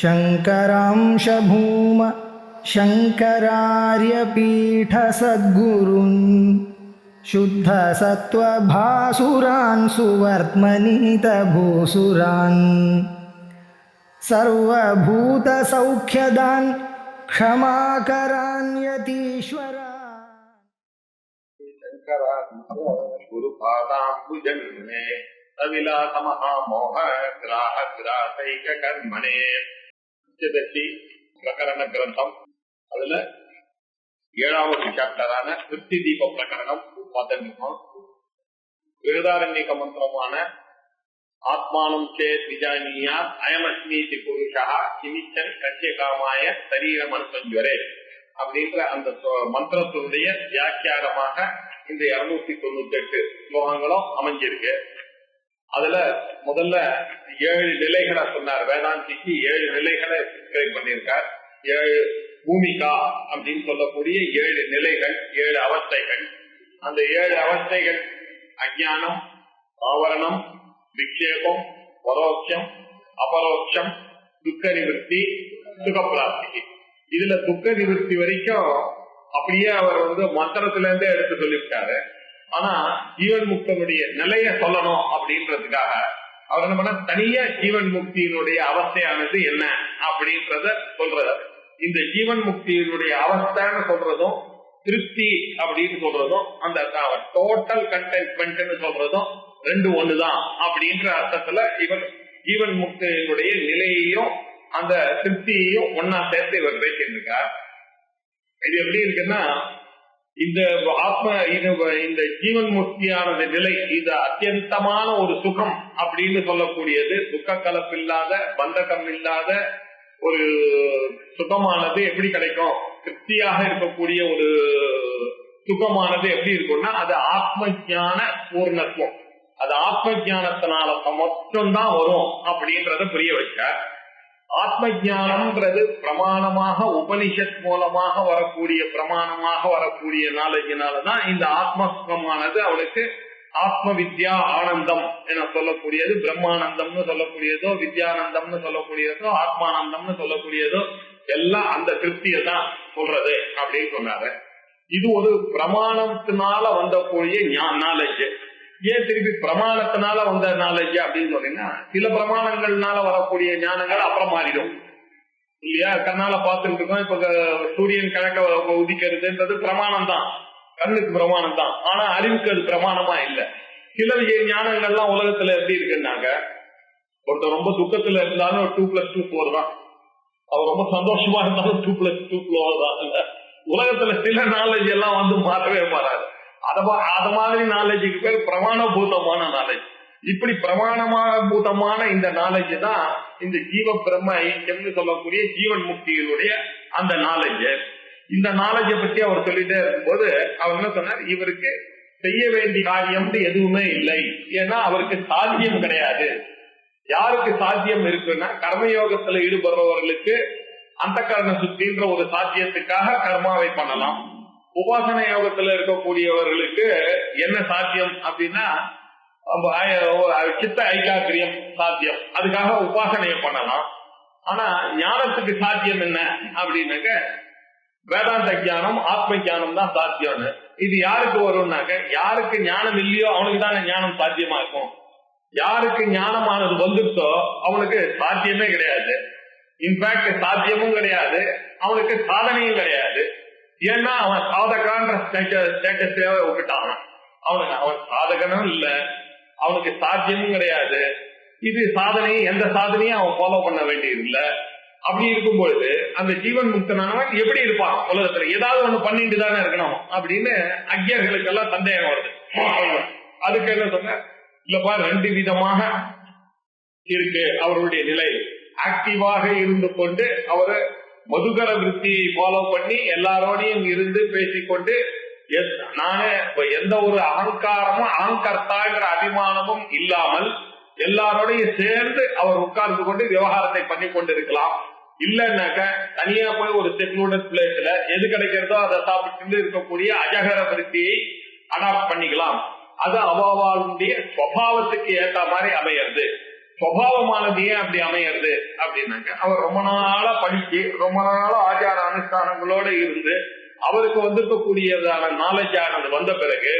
शङ्करांश भूम शङ्करार्यपीठसद्गुरून् शुद्धसत्त्वभासुरान् सुवर्त्मनीतभूसुरान् सर्वभूतसौख्यदान् क्षमाकरान् यतीश्वरान् गुरुपादाम्बुजन्मे अविलासमहामोह ग्राहग्राहैककर्मणे பஞ்சதசி பிரகரண கிரந்தம். அதுல 7வது சாப்டரான திருப்தி தீப பிரகரணம் பார்த்திருக்கோம். விருதாரண்யக மந்திரமான ஆத்மானம் சேத் விஜானியா அயமஸ்மீதி புருஷா கிமிச்சன் கட்சியகாமாய சரீரம் அனுசஞ்சுவரே அப்படின்ற அந்த மந்திரத்தினுடைய வியாக்கியானமாக இந்த 298 ஸ்லோகங்களும் அமைஞ்சிருக்கு. அதுல முதல்ல 7 நிலைகளை சொன்னார். வேதாந்திக்கு 7 நிலைகளை டிஸ்கிரைப் பண்ணியிருக்கார். 7 பூமிகா அப்படின்னு சொல்லக்கூடிய 7 நிலைகள், 7 அவஸ்தைகள். அந்த 7 அவஸ்தைகள் அஞ்ஞானம், ஆவரணம், விக்ஷேபம், பரோட்சம், அபரோட்சம், துக்க நிவர்த்தி, சுகப்பிராப்தி. இதுல துக்க நிவர்த்தி வரைக்கும் அப்படியே அவர் மந்திரத்துல இருந்தே எடுத்து சொல்லிவிட்டாரு. ஆனா ஜீவன் முக்தனுடைய நிலைய சொல்லணும் அப்படின்றதுக்காக அவர் என்ன பண்ண, தனியா ஜீவன் முக்தியினுடைய அவஸ்தையானது என்ன அப்படின்றத சொல்றது. இந்த ஜீவன் முக்தியினுடைய அவஸ்தைன்னு சொல்றதும் திருப்தி அப்படின்னு சொல்றதும் அந்த டோட்டல் கண்டென்ட்மெண்ட் சொல்றதும் ரெண்டு ஒண்ணுதான் அப்படின்ற அர்த்தத்துல இவர் ஜீவன் முக்தியினுடைய நிலையையும் அந்த திருப்தியையும் ஒன்னா சேர்த்து இவர் பேசிட்டு இருக்கார். இது எப்படி இருக்குன்னா, இந்த ஆத்ம இந்த ஜீவன் முக்தியானது நிலை இது அத்தியந்தமான ஒரு சுகம் அப்படின்னு சொல்லக்கூடியது. துக்க கலப்பில்லாத, பந்தகம் இல்லாத ஒரு சுகமானது எப்படி கிடைக்கும்? திருப்தியாக இருக்கக்கூடிய ஒரு சுகமானது எப்படி இருக்கும்னா, அது ஆத்ம ஞான பூர்ணத்துவம். அது ஆத்ம ஞானத்தினால மட்டும்தான் வரும் அப்படின்றத புரிய வச்சார். ஆத்ம ஞானம்ன்றது பிரமாணமாக உபனிஷத் மூலமாக வரக்கூடிய பிரமாணமாக வரக்கூடிய நாலேஜினாலதான் இந்த ஆத்ம சுகமானது அவளுக்கு ஆத்ம வித்யா ஆனந்தம் என சொல்லக்கூடியது, பிரம்மானந்தம்னு சொல்லக்கூடியதோ, வித்யானந்தம்னு சொல்லக்கூடியதோ, ஆத்மானந்தம்னு சொல்லக்கூடியதோ எல்லாம் அந்த திருப்தியை தான் சொல்றது அப்படின்னு சொன்னாரு. இது ஒரு பிரமாணத்தினால வந்தக்கூடிய நாலேஜ். ஏன் திருப்பி பிரமாணத்தினால வந்த நாலேஜ் அப்படின்னு சொன்னீங்கன்னா, சில பிரமாணங்கள்னால வரக்கூடிய ஞானங்கள் அப்புறம் மாறிடும் இல்லையா? கண்ணால பார்த்துட்டு இருக்கோம். இப்ப சூரியன் கிழக்க உதிக்கிறதுன்றது பிரமாணம் தான், கண்ணுக்கு பிரமாணம் தான். ஆனா அறிவுக்கு அது பிரமாணமா இல்லை. சில ஞானங்கள்லாம் உலகத்துல எப்படி இருக்குன்னாங்க, ஒருத்தர் ரொம்ப துக்கத்துல இருந்தாலும் 2+2 4 தான். அவர் ரொம்ப சந்தோஷமா இருந்தாலும் 2+2 4 தான். உலகத்துல சில நாலேஜ் எல்லாம் மாறவே மாறாது. அத மாதிரி நாலேஜுக்கு பேர் பிரமாணபூதமான நாலேஜ். இப்படி பிரமாணபூதமான இந்த நாலேஜ் தான் இந்த ஜீவ பிரம்ம ஐக்கியம்னு சொல்லக்கூடிய ஜீவன் முக்தியினுடைய அந்த நாலேஜ். இந்த நாலேஜை பத்தி அவர் சொல்லிட்டே இருக்கும்போது அவர் என்ன சொன்னார், இவருக்கு செய்ய வேண்டிய காரியம் எதுவுமே இல்லை. ஏன்னா அவருக்கு சாத்தியம் கிடையாது. யாருக்கு சாத்தியம் இருக்குன்னா, கர்மயோகத்துல ஈடுபடுறவர்களுக்கு அந்த கர்ம சுத்தின்ற ஒரு சாத்தியத்துக்காக கர்மாவை பண்ணலாம். உபாசன யோகத்துல இருக்கக்கூடியவர்களுக்கு என்ன சாத்தியம் அப்படின்னா, சித்த ஐகாக்கிரியம் சாத்தியம், அதுக்காக உபாசனையை பண்ணலாம். ஆனா ஞானத்துக்கு சாத்தியம் என்ன அப்படின்னாக்க, வேதாந்த ஞானம், ஆத்ம ஞானம் தான் சாத்தியம்னு. இது யாருக்கு வரும்னாக்க, யாருக்கு ஞானம் இல்லையோ அவனுக்கு தானே ஞானம் சாத்தியமா இருக்கும். யாருக்கு ஞானமானது வந்துட்டோ அவனுக்கு சாத்தியமே கிடையாது. இன்ஃபேக்ட் சாத்தியமும் கிடையாது, அவனுக்கு சாதனையும் கிடையாது. ஏன்னா அவன் சாதகான்ற ஸ்டேட்டஸே விட்டுட்டான். அவன் சாதகனும் இல்ல, அவனுக்கு சாத்தியமும் கிடையாது. இது சாதனை, எந்த சாதனையும் அவன் ஃபாலோ பண்ண வேண்டியது இல்ல. அப்படி இருக்கும்பொழுது அந்த ஜீவன் முக்தனானவன் எப்படி இருப்பான்? உலகத்துல ஏதாவது ஒண்ணு பண்ணிட்டு தானே இருக்கணும் அப்படின்னு அக்ஞர்களுக்கெல்லாம் சந்தேகம் வருது. அதுக்கு என்ன சொன்ன, இல்லப்பா, 2 விதமாக இருக்கு அவருடைய நிலை. ஆக்டிவாக இருந்து கொண்டு அவரு மதுகர விருத்தியை ஃபாலோ பண்ணி எல்லாரோடையும் இருந்து பேசிக்கொண்டு, நானே எந்த ஒரு அகங்காரமும் அகங்கர்த்தாங்கிற அபிமானமும் இல்லாமல் எல்லாரோடையும் சேர்ந்து அவர் உட்கார்ந்து கொண்டு விவகாரத்தை பண்ணி கொண்டு இருக்கலாம். இல்லைன்னாக்க தனியா போய் ஒரு செக்லூடட் பிளேஸ்ல எது கிடைக்கிறதோ அதை சாப்பிட்டு இருக்கக்கூடிய அஜகர விருத்தியை அடாப்ட் பண்ணிக்கலாம். அது அவாவாளுடைய ஸ்வபாவத்துக்கு ஏற்ற மாதிரி அமையிறது. சுபாவமானது ஏன் அப்படி அமையிறது அப்படின்னாக்க அவர் ரொம்ப நாளா படிச்சு ரொம்ப நாளா ஆச்சார அனுஷ்டானங்களோட இருந்து அவருக்கு வந்திருக்கக்கூடியதான நாலேஜ் ஆனது வந்த பிறகு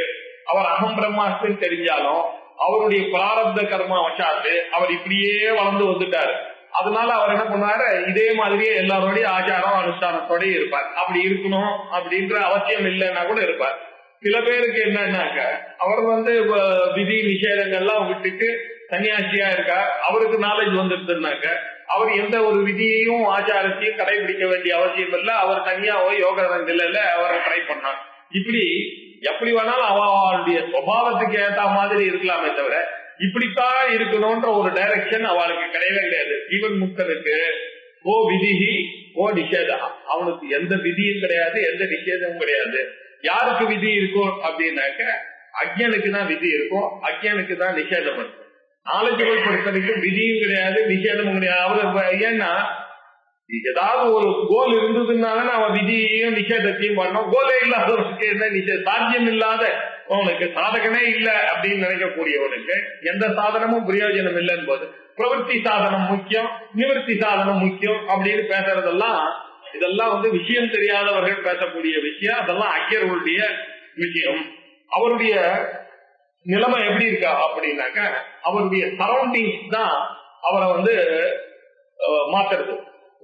அவர் அகம் பிரம்மாஸ்மின்னு தெரிஞ்சாலும் அவருடைய பிராரப்த கர்மா வச்சாத்து அவர் இப்படியே வளர்ந்து வந்துட்டாரு. அதனால அவர் என்ன பண்ணாரு, இதே மாதிரியே எல்லாரோடைய ஆச்சாரம் அனுஷ்டானத்தோட இருப்பார். அப்படி இருக்கணும் அப்படின்ற அவசியம் இல்லைன்னா கூட இருப்பார். சில பேருக்கு என்னன்னாக்க அவர் விதி நிஷேதங்கள்லாம் விட்டுட்டு சன்னியாசியா இருக்கார். அவருக்கு நாலேஜ் வந்துருதுனாக்க அவர் எந்த ஒரு விதியையும் ஆச்சாரத்தையும் கடைபிடிக்க வேண்டிய அவசியம் இல்லை. அவர் தனியாவோ யோக நிலையில அவரை ட்ரை பண்ணார். இப்படி எப்படி வேணாலும் அவளுடைய சுபாவத்துக்கு ஏற்ற மாதிரி இருக்கலாமே தவிர இப்படித்தான் இருக்கணும்ன்ற ஒரு டைரக்ஷன் அவளுக்கு கிடையவே கிடையாது. ஜீவன் முக்தனுக்கு ஓ விதிஹி ஓ நிஷேதம், அவனுக்கு எந்த விதியும் கிடையாது, எந்த நிஷேதமும் கிடையாது. யாருக்கு விதி இருக்கும் அப்படின்னாக்க அஜ்ஞனுக்கு தான் விதி இருக்கும், அஜ்ஞனுக்கு தான் நிஷேதம் இருக்கும். நாலேஜபிள் பொறுத்தவரைக்கும் விதியும் கிடையாது, நிஷேதமும் கிடையாது. அவரு ஏன்னா ஏதாவது ஒரு கோல் இருந்ததுனால அவன் விதியையும் நிஷேதத்தையும் பண்ணோம். கோலே இல்லாதவனுக்கு என்ன நிஷேதம், சாத்தியம் இல்லாத அவனுக்கு சாதகனே இல்லை அப்படின்னு நினைக்கக்கூடியவனுக்கு எந்த சாதனமும் பிரயோஜனம் இல்லைன்னு போது பிரவൃத்தி சாதனம் முக்கியம், நிவர்த்தி சாதனம் முக்கியம் அப்படின்னு பேசுறதெல்லாம் இதெல்லாம் விஷயம் தெரியாதவர்கள் பேசக்கூடிய விஷயம். அதெல்லாம் அக்கியர்களுடைய விஷயம். அவருடைய நிலைமை எப்படி இருக்கா அப்படின்னாக்க அவருடைய சரௌண்டிங்ஸ் தான் அவரை மாத்துறது.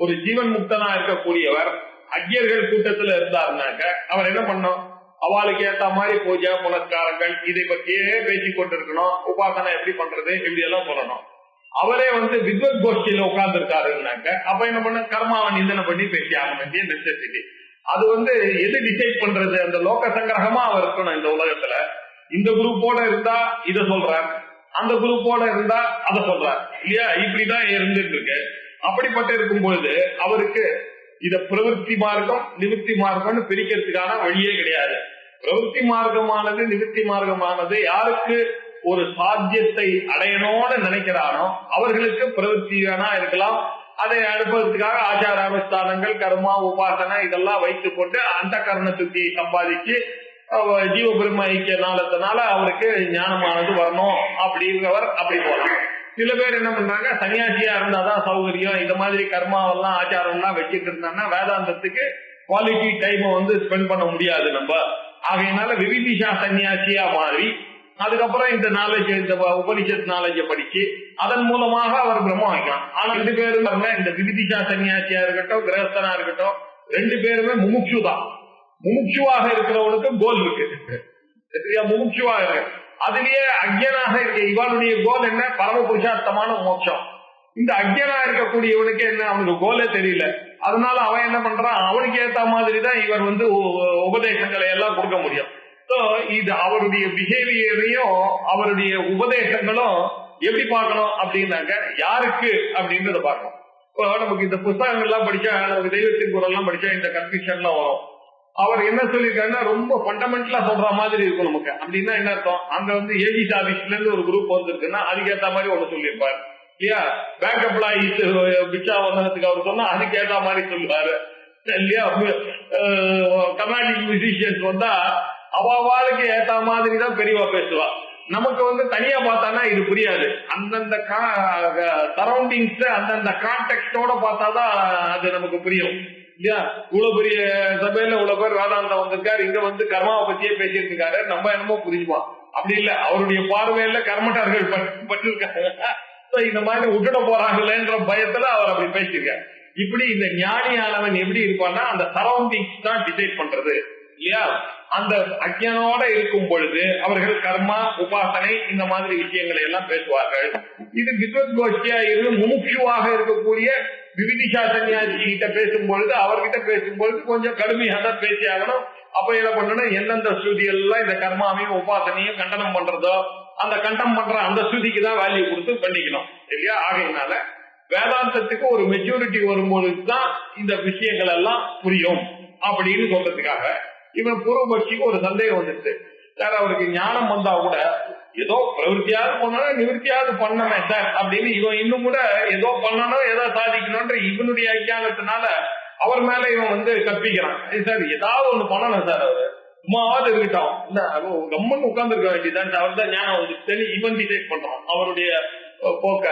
ஒரு ஜீவன் முக்தனா இருக்கக்கூடியவர் அக்கியர்கள் கூட்டத்துல இருந்தாருனாக்க அவர் என்ன பண்ணோம், அவளுக்கு ஏத்த மாதிரி பூஜை புனஸ்காரங்கள் இதை பற்றியே பேசிக் கொண்டிருக்கணும். உபாசனை எப்படி பண்றது இப்படி எல்லாம் சொல்லணும். அவரே வித்வத் கோஷ்டியில உட்கார்ந்து இருக்காருன்னாக்க அப்ப என்ன பண்ண, கர்மாவை நிந்தனை பண்ணி பேசி ஆக வேண்டிய நெசசிட்டி. அது எது டிசைட் பண்றது, அந்த லோக சங்கிரகமா அவர் இருக்கணும் இந்த உலகத்துல. இந்த குரூப்போட இருந்தா இத சொல்றார், அந்த குரூப்போட இருந்தா அதை சொல்றார் இல்லையா, இப்படிதான் இருந்துட்டு இருக்கு. அப்படிப்பட்ட இருக்கும் பொழுது அவருக்கு இத பிரவൃத்தி மார்க்கம் நிவர்த்தி மார்க்கம்னு பிரிக்கிறதுக்கான வழியே கிடையாது. பிரவೃத்தி மார்க்கமானது நிவர்த்தி மார்க்கமானது யாருக்கு ஒரு சாத்தியத்தை அடையணும்னு நினைக்கிறானோ அவர்களுக்கு பிரவೃத்தி வேணா இருக்கலாம். அதை அனுப்புறதுக்காக ஆச்சார அனுஷ்டானங்கள் கர்மா உபாசனை இதெல்லாம் வைத்துக் கொண்டு அந்த கர்ணத்துக்கு சம்பாதிச்சு ஜீவ பிரம்ம ஐக்கிய நாளத்தினால அவருக்கு ஞானமானது வரணும் அப்படிங்கிறவர் அப்படி போலாம். சில பேர் என்ன பண்றாங்க, சன்னியாசியா இருந்தாதான் சௌகரியம், இந்த மாதிரி கர்மாவெல்லாம் ஆச்சாரம் எல்லாம் வச்சுட்டு இருந்தாங்கன்னா வேதாந்தத்துக்கு குவாலிட்டி டைம் ஸ்பெண்ட் பண்ண முடியாது நம்ம. ஆகையினால விவிதிஷா சன்னியாசியா மாறி அதுக்கப்புறம் இந்த நாலேஜ் இந்த உபனிஷத் நாலேஜ படிச்சு அதன் மூலமாக அவர் பிரம்மம் வைக்கலாம். ஆனா 2 பேரும் இந்த விவிதிஷா சன்னியாசியா இருக்கட்டும் கிரகஸ்தனா இருக்கட்டும் 2 பேருமே முமுட்சு தான். முமுட்சுவாக இருக்கிறவனுக்கு கோல் இருக்கு, முமுட்சுவாக இருக்கு. அதுலயே அக்ஞனாக இருக்க இவனுடைய கோல் என்ன, பரம புருஷார்த்தமான மோட்சம். இந்த அக்ஞனா இருக்கக்கூடியவனுக்கு என்ன, அவனுக்கு கோலே தெரியல. அதனால அவன் என்ன பண்றான், அவனுக்கு ஏத்த மாதிரிதான் இவர் உபதேசங்களை எல்லாம் கொடுக்க முடியும். இது அவருடைய பிஹேவியரையும் அவருடைய உபதேசங்களும் எப்படி பார்க்கணும் அப்படின்னாக்க யாருக்கு அப்படின்றத பார்க்கணும். இப்போ நமக்கு இந்த புத்தகங்கள்லாம் படிச்சா, நமக்கு தெய்வத்தின் குரல் எல்லாம் படிச்சா இந்த கன்ஃபியூஷன்லாம் வரும். அவர் என்ன சொல்லியிருக்காருன்னா ரொம்ப ஃபண்டமெண்டலா சொல்ற மாதிரி இருக்கும் நமக்கு. அப்படின்னா என்ன அர்த்தம், அங்க ஏஜிஸ் ஆபீஸ்ல இருந்து ஒரு குரூப் வந்திருக்குன்னா அதுக்கேற்ற மாதிரி ஒண்ணு சொல்லியிருப்பாரு இல்லையா. பேங்க் எம்ப்ளாயிஸ் பிச்சா வந்ததுக்கு அவர் சொன்னா அதுக்கேற்ற மாதிரி சொல்லுவாரு இல்லையா. கர்நாடிக் மியூசிஷியன்ஸ் வந்தா அவளுக்கு ஏத்த மாதிரி தான் பெரியவா பேசுவா. நமக்கு தனியா பார்த்தானா இது புரியாது. அந்தந்த சரௌண்டிங்ஸ் அந்தந்த கான்டெக்டோட பார்த்தாதான் அது நமக்கு புரியும் இல்லையா. இவ்வளவு பெரிய சபையில இவ்வளவு பேர் வேதாந்தம் வந்திருக்காரு, இங்க கர்மாவை பத்தியே பேசிட்டு இருக்காரு, நம்ம என்னமோ புரிஞ்சுப்பான். அப்படி இல்ல, அவருடைய பார்வையில கர்மட்டார்கள் பட்டிருக்காங்க, இந்த மாதிரி விட்டுட போறாங்களேன்ற பயத்துல அவர் அப்படி பேசியிருக்காரு. இப்படி இந்த ஞானியானவன் எப்படி இருப்பான்னா அந்த சரௌண்டிங்ஸ் தான் டிசைட் பண்றது இல்லையா. அந்த அஜ்ஞனோட இருக்கும் பொழுது அவர்கள் கர்மா உபாசனை இந்த மாதிரி விஷயங்களை எல்லாம் பேசுவார்கள். இது வித்வத் கோஷ்டியா இருந்து முமுட்சுவாக இருக்கக்கூடிய விவிதிஷா சன்னியாசி கிட்ட பேசும்பொழுது அவர்கிட்ட பேசும்பொழுது கொஞ்சம் கடுமையாக தான் பேசி ஆகணும். அப்ப என்ன பண்ணணும், எந்தெந்த ஸ்ருதிகள் எல்லாம் இந்த கர்மாவையும் உபாசனையும் கண்டனம் பண்றதோ அந்த கண்டம் பண்ற அந்த ஸ்ருதிக்கு தான் வேல்யூ கொடுத்து பண்ணிக்கணும் இல்லையா. ஆகையினால வேதாந்தத்துக்கு ஒரு மெச்சூரிட்டி வரும்பொழுதுதான் இந்த விஷயங்கள் எல்லாம் புரியும் அப்படின்னு சொல்றதுக்காக இவன் பூர்வபக்ஷிக்கு ஒரு சந்தேகம் வந்துருச்சு. சார் அவருக்கு ஞானம் வந்தா கூட ஏதோ பிரவೃத்தியாவது பண்ணணும் நிவர்த்தியாவது பண்ணணும் சார் அப்படின்னு இவன் இன்னும் கூட ஏதோ பண்ணணும் ஏதோ சாதிக்கணும்ன்ற இவனுடைய அஞ்ஞானத்தினால அவர் மேல இவன் கற்பிக்கிறான். சார் ஏதாவது ஒண்ணு பண்ணணும் சார், அவரு சும்மாவது இருக்கட்டும் இல்ல கம்மன் உட்கார்ந்து இருக்க வேண்டியதான், அவர் தான் ஞானம் வந்து இவன் டிசைட் பண்றான் அவருடைய போக்க.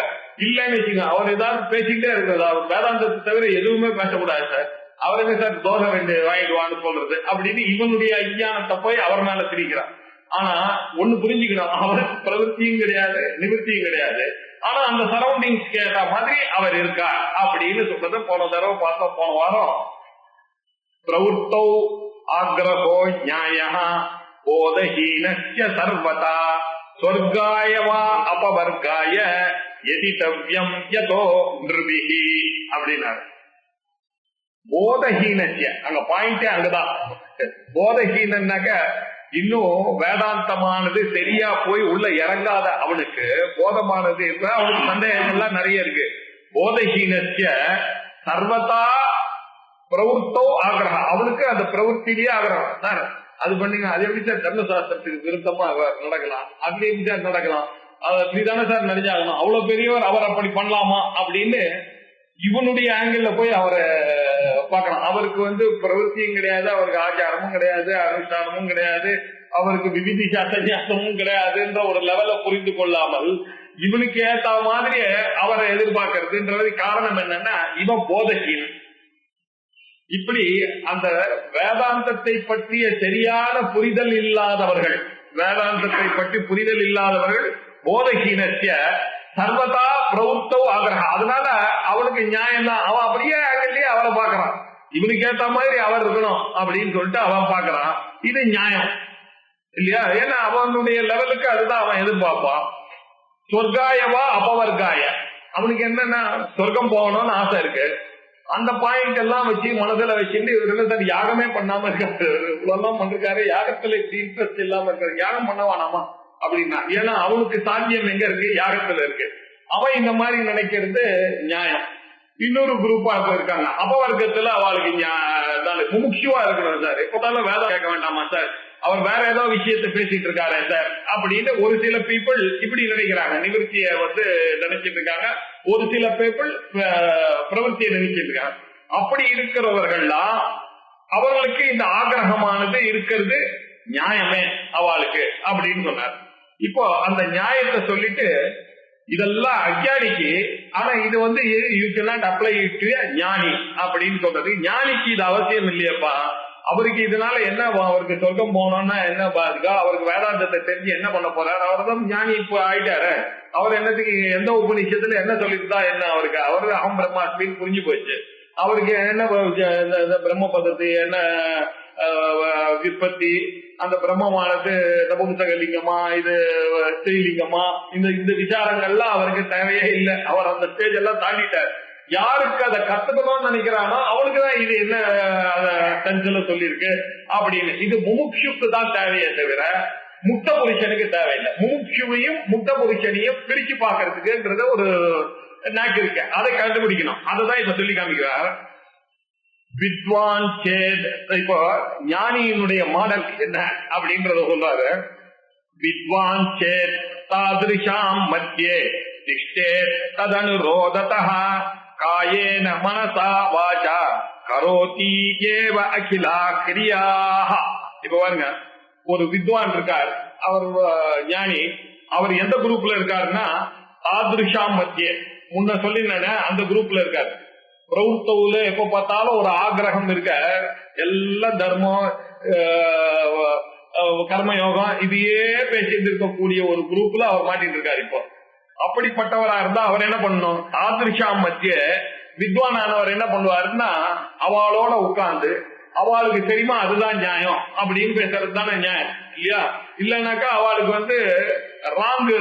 இல்லன்னு வச்சுங்க, அவர் ஏதாவது பேசிக்கிட்டே இருக்கிறது, அவர் வேதாந்தத்தை தவிர எதுவுமே பேசக்கூடாது சார், அவருங்க சார் தோசை வாங்கிட்டு வான்னு சொல்றது அப்படின்னு இவனுடைய அஞ்ஞானத்தை போய் அவர் மேல திரிக்கிறார். ஆனா ஒண்ணு புரிஞ்சுக்கணும், அவருக்கு பிரவൃத்தியும் கிடையாது நிவர்த்தியும் கிடையாது, ஆனா அந்த சரௌண்டிங்ஸ்க்கு ஏற்ற மாதிரி அவர் இருக்கார் அப்படின்னு சொல்றது போன தடவை பார்த்தோம். போன வாரம் பிரவృத்தௌ ஆக்ரஹோ ஞாயः போதஹீனஸ்ய சர்வதா ஸ்வர்காய வா அபவர்காய யதிதவ்யம் யதோ நிர்விஹி அப்படின்னாரு. போதஹீனஸ்ய, அங்க பாயிண்டே அங்கதான். போதஹீனன்னாக்க இன்னும் வேதாந்தமானது சரியா போய் உள்ள இறங்காத அவனுக்கு, போதமானது அவனுக்கு சந்தேகங்கள்லாம் நிறைய இருக்கு. போதஹீனஸ்ய சர்வதா பிரவృத்தௌ ஆக்ரஹ, அவனுக்கு அந்த பிரவൃத்திலேயே ஆகிரகம் சார், அது பண்ணீங்க அது எப்படி சார் தர்மசாஸ்திரத்துக்கு விருத்தமா நடக்கலாம், அப்படி எப்படி சார் நடக்கலாம், அது அப்படிதானே சார் நடிச்சாகணும், அவ்வளவு பெரியவர் அவர் அப்படி பண்ணலாமா அப்படின்னு இவனுடைய ஆங்கிள் போய் அவரை பார்க்கலாம். அவருக்கு பிரவൃத்தியும் கிடையாது, அவருக்கு ஆச்சாரமும் கிடையாது, அனுஷ்டானமும் கிடையாது, அவருக்கு விவிதிஷா சந்நியாசமும் கிடையாதுன்ற ஒரு லெவல புரிந்து கொள்ளாமல் இவனுக்கு ஏத்த மாதிரி அவரை எதிர்பார்க்கறதுன்றது காரணம் என்னன்னா இவன் போதகீன். இப்படி அந்த வேதாந்தத்தை பற்றிய சரியான புரிதல் இல்லாதவர்கள், வேதாந்தத்தை பற்றி புரிதல் இல்லாதவர்கள் போதகீனத்திய சர்வதா பிரவృத்தௌ ஆக்ரஹ, அதனால அவனுக்கு நியாயம் தான், அவன் அப்படியே ஆங்கிலேயே அவரை பாக்குறான், இவனுக்கு ஏத்த மாதிரி அவர் இருக்கணும் அப்படின்னு சொல்லிட்டு அவன் பாக்குறான். இது நியாயம் இல்லையா? ஏன்னா அவனுடைய லெவலுக்கு அதுதான் அவன் எதிர்பார்ப்பான். சொர்க்காயவா அபவர்காய, அவனுக்கு என்னன்னா சொர்க்கம் போகணும்னு ஆசை இருக்கு, அந்த பாயிண்ட் எல்லாம் வச்சு மனசுல வச்சுட்டு இவரு யாகமே பண்ணாம இருக்காரு, இவ்வளவு பண்றாரு, யாகத்துல இன்ட்ரெஸ்ட் இல்லாம இருக்காரு, யாகம் பண்ண வேணாமா அப்படின்னா, ஏன்னா அவனுக்கு சாத்தியம் எங்க இருக்கு, யாகத்துல இருக்கு. அவன் இந்த மாதிரி நினைக்கிறது நியாயம். இன்னொரு குரூப்பா இருக்காங்க அபவர்க்கத்துல, அவளுக்கு முமுட்சுவா இருக்கணும் சார், எப்போதாலும் வேதம் கேட்க வேண்டாமா சார், அவர் வேற ஏதோ விஷயத்த பேசிட்டு இருக்காரு சார் அப்படின்னு ஒரு சில பீப்புள் இப்படி நினைக்கிறாங்க, நிவர்த்திய நினைச்சிட்டு இருக்காங்க, ஒரு சில பீப்புள் பிரவೃத்தியை நினைச்சிட்டு இருக்காங்க. அப்படி இருக்கிறவர்கள்லாம் அவர்களுக்கு இந்த ஆக்ரகமானது இருக்கிறது நியாயமே அவளுக்கு அப்படின்னு சொன்னார். இப்போ அந்த நியாயத்தை சொல்லிட்டு இதெல்லாம் அஞ்ஞானிக்கு, ஆனா இது யூ கேன் அப்ளை டு ஞானி அப்படின்னு சொல்றது. ஞானிக்கு இது அவசியம் இல்லையப்பா, அவருக்கு இதனால என்ன, அவருக்கு சொர்க்கம் போனோம்னா என்ன பாதுகா, அவருக்கு வேதாந்தத்தை தெரிஞ்சு என்ன பண்ண போறாரு, அவர் தான் ஞானி இப்போ ஆயிட்டாரு, அவர் என்னத்துக்கு எந்த உபநிஷத்துல என்ன சொல்லிட்டுதா என்ன, அவருக்கு அவரு அகம் பிரம்மாஸ்மின்னு புரிஞ்சு போச்சு, அவருக்கு என்ன பிரம்ம பதத்து என்ன விற்பத்தி, அந்த பிரம்மமானது நபும்சகலிங்கமா இது ஸ்ரீலிங்கமா, இந்த விசாரங்கள்லாம் அவருக்கு தேவையே இல்லை, அவர் அந்த ஸ்டேஜ் எல்லாம் தாண்டிட்டார். யாருக்கு அதை கத்துக்கணும்னு நினைக்கிறானோ அவனுக்குதான் இது என்ன டென்ஷன்ல சொல்லியிருக்கு அப்படின்னு. இது முமுட்சுக்கு தான் தேவையே தவிர முக்த புருஷனுக்கு தேவையில்லை. முமுட்சுவையும் முக்த புருஷனையும் பிரிச்சு பாக்குறதுக்குன்றத ஒரு நாக்கு இருக்கு, அதை கண்டுபிடிக்கணும். அததான் இப்ப சொல்லி காமிக்கிறார். வித்வான் சேத், இப்போ ஞானியினுடைய மாடல் என்ன அப்படின்றத சொல்றாரு. வித்வான் சேத் தாதிருஷாம் மத்தியே திஷ்டே ததனுரோததஹ காயேன மனசா வாசா கரோதி ஏவ அகிலா கிரியாஹ. இப்ப பாருங்க, ஒரு வித்வான் இருக்கார், அவர் ஞானி, அவர் எந்த குரூப்ல இருக்காருன்னா தாதிருஷாம் மத்தியே, முன்ன சொல்லின அந்த குரூப்ல இருக்காரு. பிரவృத்தவுல எப்ப பார்த்தாலும் ஒரு ஆக்ரகம் இருக்க, எல்லா தர்மம் கர்மயோகம் இதையே பேசிட்டு இருக்கக்கூடிய ஒரு குரூப்ல அவர் மாட்டிட்டு இருக்காரு. இப்போ அப்படிப்பட்டவரா இருந்தா அவர் என்ன பண்ணணும், தாதிருஷாம் மத்திய வித்வானானவர் என்ன பண்ணுவாருன்னா அவளோட உட்கார்ந்து அவளுக்கு தெரியுமா அதுதான் நியாயம் அப்படின்னு பேசுறது தானே நியாயம் இல்லையா? இல்லைன்னாக்கா அவளுக்கு ராங்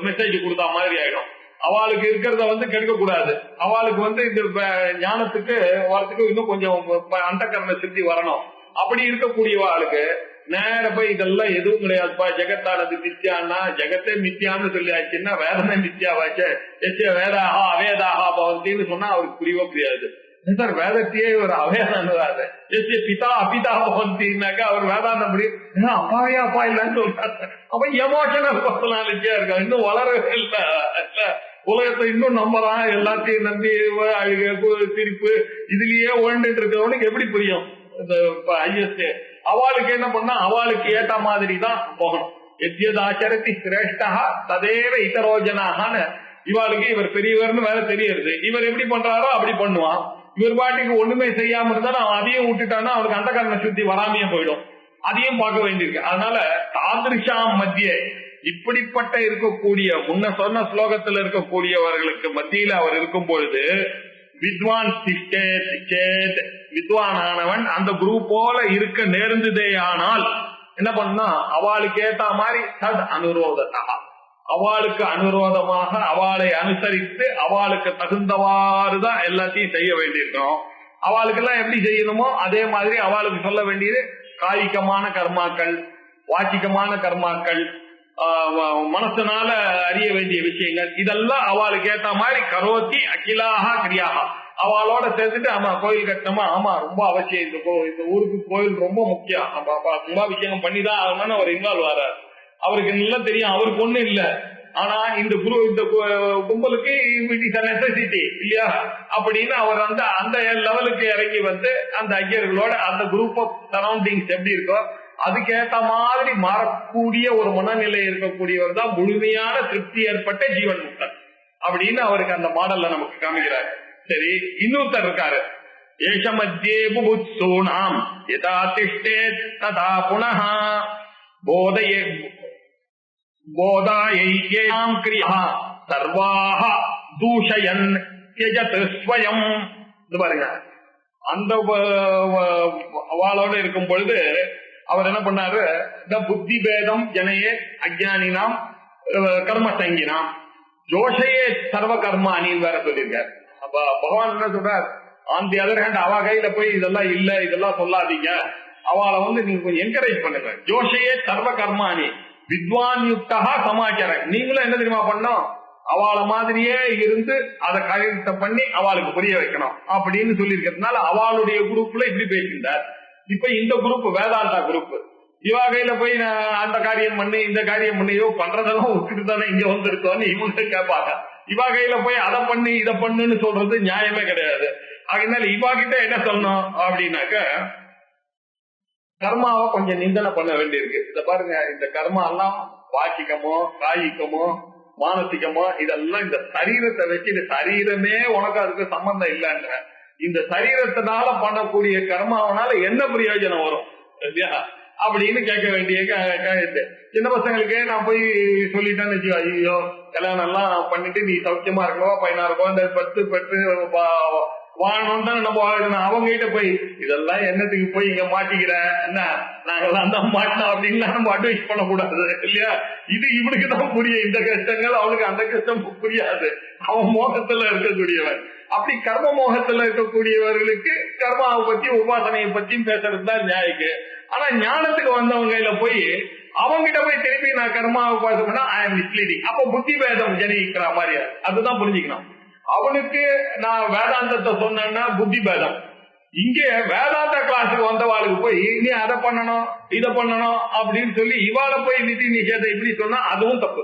மெசேஜ் கொடுத்தா மாதிரி ஆயிடும். அவளுக்கு இருக்கிறத கெடுக்க கூடாது, அவளுக்கு இந்த ஞானத்துக்கு வரத்துக்கு இன்னும் கொஞ்சம் அந்தக்கரண சித்தி வரணும். அப்படி இருக்கக்கூடியவாளுக்கு நேர போய் இதெல்லாம் எதுவும் கிடையாதுப்பா, ஜெகத்தானது மித்யான்னா ஜெகத்தே மித்யான்னு சொல்லியாச்சுன்னா வேதமே மித்யாவாச்சு, வேதாகா அவேதாகா பவந்தின்னு சொன்னா அவருக்கு புரியவே புரியாது. சார் வேதத்தையே ஒரு அவேதானது பிதா அபிதா பவந்தின்னாக்கா அவர் வேதாந்த முடியும், அப்பாவே அப்பா இல்லைன்னு சொல்றாரு. அப்ப எமோஷனல் பர்சனாலிட்டியா இருக்கா, இன்னும் வளரவே இல்லை, உலகத்தை இன்னும் நம்பலாம், எல்லாத்தையும் நம்பி அழுக சிரிப்பு இதுலயே ஓண்டுட்டு இருக்கிறவனுக்கு எப்படி புரியும் இந்த ஐஎஸ்ஏ? அவளுக்கு என்ன பண்ணா அவளுக்கு ஏற்ற மாதிரி தான் போகணும். எத்யதாச்சரதி சிரேஷ்டா ததேவ இதரோஜனாக இவாளுக்கு இவர் பெரியவர்னு வேற தெரியுது. இவர் எப்படி பண்றாரோ அப்படி பண்ணுவான். இவர் பாட்டுக்கு ஒண்ணுமே செய்யாம இருந்தா அவன் அதையும் விட்டுட்டான்னா அவனுக்கு அந்த கரண சுத்தி வராமையே போயிடும். அதையும் பார்க்க வேண்டியிருக்கு. அதனால தாதிருஷாம் மத்திய இப்படிப்பட்ட இருக்கக்கூடிய முன்ன சொன்ன ஸ்லோகத்தில் இருக்கக்கூடியவர்களுக்கு மத்தியில அவர் இருக்கும் பொழுது வித்வான் வித்வானானவன் அந்த குரூப் போல இருக்க நேர்ந்ததே. ஆனால் என்ன பண்ணா அவளுக்கு ஏத்த மாதிரி சத் அனுரோதத்தா, அவளுக்கு அனுரோதமாக அவளை அனுசரித்து அவளுக்கு தகுந்தவாறுதான் எல்லாத்தையும் செய்ய வேண்டியிருக்கணும். அவளுக்கு எல்லாம் எப்படி செய்யணுமோ அதே மாதிரி அவளுக்கு சொல்ல வேண்டியது காய்கமான கர்மாக்கள், வாச்சிகமான கர்மாக்கள், மனசனால அறிய வேண்டிய விஷயங்கள், இதெல்லாம் அவளுக்கு ஏத்த மாதிரி கரோத்தி அகிலாக கிரியாக அவளோட சேர்த்துட்டு ஆமா கோயில் கட்டணுமா, ஆமா ரொம்ப அவசியம், இந்த ஊருக்கு கோயில் ரொம்ப முக்கியம், கும்பாபிஷேகம் பண்ணிதான் ஆகணும்னு அவர் இன்வால்வ் ஆறாரு. அவருக்கு நல்லா தெரியும் அவருக்கு ஒண்ணும் இல்லை. ஆனா இந்த கும்பலுக்கு நெசசிட்டி இல்லையா அப்படின்னு அவர் அந்த லெவலுக்கு இறங்கி வந்து அந்த ஐயர்களோட அந்த குரூப் ஆஃப் சரௌண்டிங்ஸ் எப்படி இருக்கோ அதுக்கேற்ற மாதிரி மாறக்கூடிய ஒரு மனநிலை இருக்கக்கூடியவர் தான் முழுமையான திருப்தி ஏற்பட்ட ஜீவன் முக்தன் அப்படின்னு அவருக்கு அந்த மாடல்ல நமக்கு காமிக்கிறாரு. சரி, இன்னொருத்தர் இருக்காரு. ஏஷ மத்தியே புபுத்சூணாம் யதா திஷ்டேத் ததா புனஹ போதயே போதாயையாம் கிரியா சர்வாஹ தூஷயன் த்யஜத் ஸ்வயம். இது பாருங்க, அந்த அவளோட இருக்கும் பொழுது அவர் என்ன பண்ணாரு, இந்த புத்தி பேதம் ஜனையே அஜ்ஞானினாம் கர்மசங்கினாம் ஜோஷையே சர்வ கர்மானின்னு வேற சொல்லியிருக்காரு. அப்ப பகவான் என்ன சொல்றார், ஆன் தி அதர் ஹேண்ட் அவ கையில போய் இதெல்லாம் இல்ல இதெல்லாம் சொல்லாதீங்க, அவளை நீங்க கொஞ்சம் என்கரேஜ் பண்ணுங்க. ஜோஷையே சர்வ கர்மானி வித்வான் யுக்தா சமாச்சாரம். நீங்களும் என்ன தெரியுமா பண்ணோம், அவளை மாதிரியே இருந்து அதை காரியத்தை பண்ணி அவளுக்கு புரிய வைக்கணும் அப்படின்னு சொல்லி இருக்கிறதுனால அவளுடைய குரூப்ல இப்படி பேசியிருந்தார். இப்ப இந்த குரூப் வேதாந்தா குரூப் இவா கையில போய் அந்த காரியம் பண்ணி இந்த காரியம் பண்ணியோ பண்றதெல்லாம் விட்டுட்டு தானே இங்க வந்திருக்கோன்னு இவங்க கேட்பாங்க. இவா கையில போய் அதை பண்ணி இதை பண்ணுன்னு சொல்றது நியாயமே கிடையாது. அதனால இவா கிட்ட என்ன சொல்லணும் அப்படின்னாக்க கர்மாவை கொஞ்சம் நிந்தனை பண்ண வேண்டியிருக்கு. இத பாருங்க, இந்த கர்மா எல்லாம் வாக்கிக்கமோ காய்கமோ மானசிகமோ இதெல்லாம் இந்த சரீரத்தை வச்சு இந்த சரீரமே உனக்கு அதுக்கு சம்பந்தம் இல்லைன்ற இந்த சரீரத்தினால பண்ணக்கூடிய கர்மாவனால என்ன பிரயோஜனம் வரும் இல்லையா அப்படின்னு கேட்க வேண்டிய சின்ன பசங்களுக்கு நான் போய் சொல்லிட்டேன்னு வச்சுக்கோ, ஐயோ கல்யாணம் எல்லாம் பண்ணிட்டு நீ சௌக்கியமா இருக்கவா பையனா இருக்கவா இந்த பெற்று வாழணும் தான் நம்ம வாழணும். அவங்க கிட்ட போய் இதெல்லாம் என்னத்துக்கு போய் இங்க மாட்டிக்கிற என்ன நாங்கெல்லாம் தான் மாட்டினோம் அப்படின்லாம் நம்ம அட்வைஸ் பண்ணக்கூடாது இல்லையா. இது இவனுக்கு தான் புரியும் இந்த கஷ்டங்கள், அவனுக்கு அந்த கஷ்டம் புரியாது. அவன் மோகத்துல இருக்கக்கூடியவன். அப்படி கர்ம மோகத்துல இருக்கக்கூடியவர்களுக்கு கர்மாவை பத்தி உபாசனையை பத்தியும் பேசுறது தான் நியாயக்கு. ஆனா ஞானத்துக்கு வந்தவங்க போய் அவங்கிட்ட போய் திருப்பி நான் கர்மா உபாசம் பண்ணா ஐ எம் மிஸ்லீடிங். அப்ப புத்தி பேதம் ஜனிக்கிற மாதிரி அதுதான் புரிஞ்சுக்கணும். அவனுக்கு நான் வேதாந்தத்தை சொன்னேன்னா புத்தி பேதம். இங்க வேதாந்த கிளாஸுக்கு வந்தவாளுக்கு போய் நீ அதை பண்ணணும் இதை பண்ணணும் அப்படின்னு சொல்லி இவாளை போய் நிதி நிஷேதம் இப்படி சொன்னா அதுவும் தப்பு,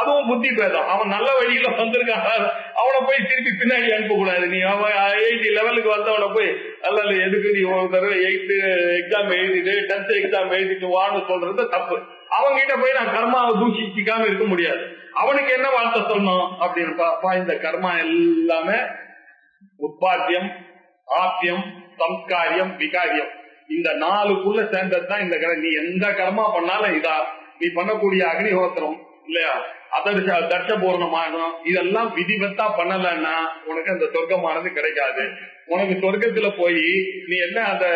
அதுவும் புத்தி பேதம். அவன் நல்ல வழியில வந்திருக்கான், அவனை போய் திருப்பி பின்னாடி அனுப்பக்கூடாது. நீ அவன் 8 லெவலுக்கு வந்தவனை போய் அல்ல எதுக்கு நீ ஒரு தடவை 8th எக்ஸாம் எழுதிட்டு 10th எக்ஸாம் எழுதிட்டு வான்னு சொல்றது தப்பு. அவங்கிட்ட போய் நான் கர்மாவை தூஷிக்காம இருக்க முடியாது. அவனுக்கு என்ன வார்த்தை சொல்லணும் அப்படின்னு இந்த கர்மா எல்லாமே உற்பத்தியம் ஆத்தியம் சம்ஸ்காரியம் விகாரியம் இந்த 4க்குள்ள சேர்ந்ததுதான் இந்த நீ எந்த கர்மா பண்ணாலும் இதா நீ பண்ணக்கூடிய அக்னிஹோத்திரம் இல்லையா தர்ஷபூர்ணமாகணும் இதெல்லாம் விதிவத்தா பண்ணலன்னா உனக்கு அந்த சொர்க்கமானது கிடைக்காது. உனக்கு சொர்க்கத்துல போய் நீ என்ன அந்த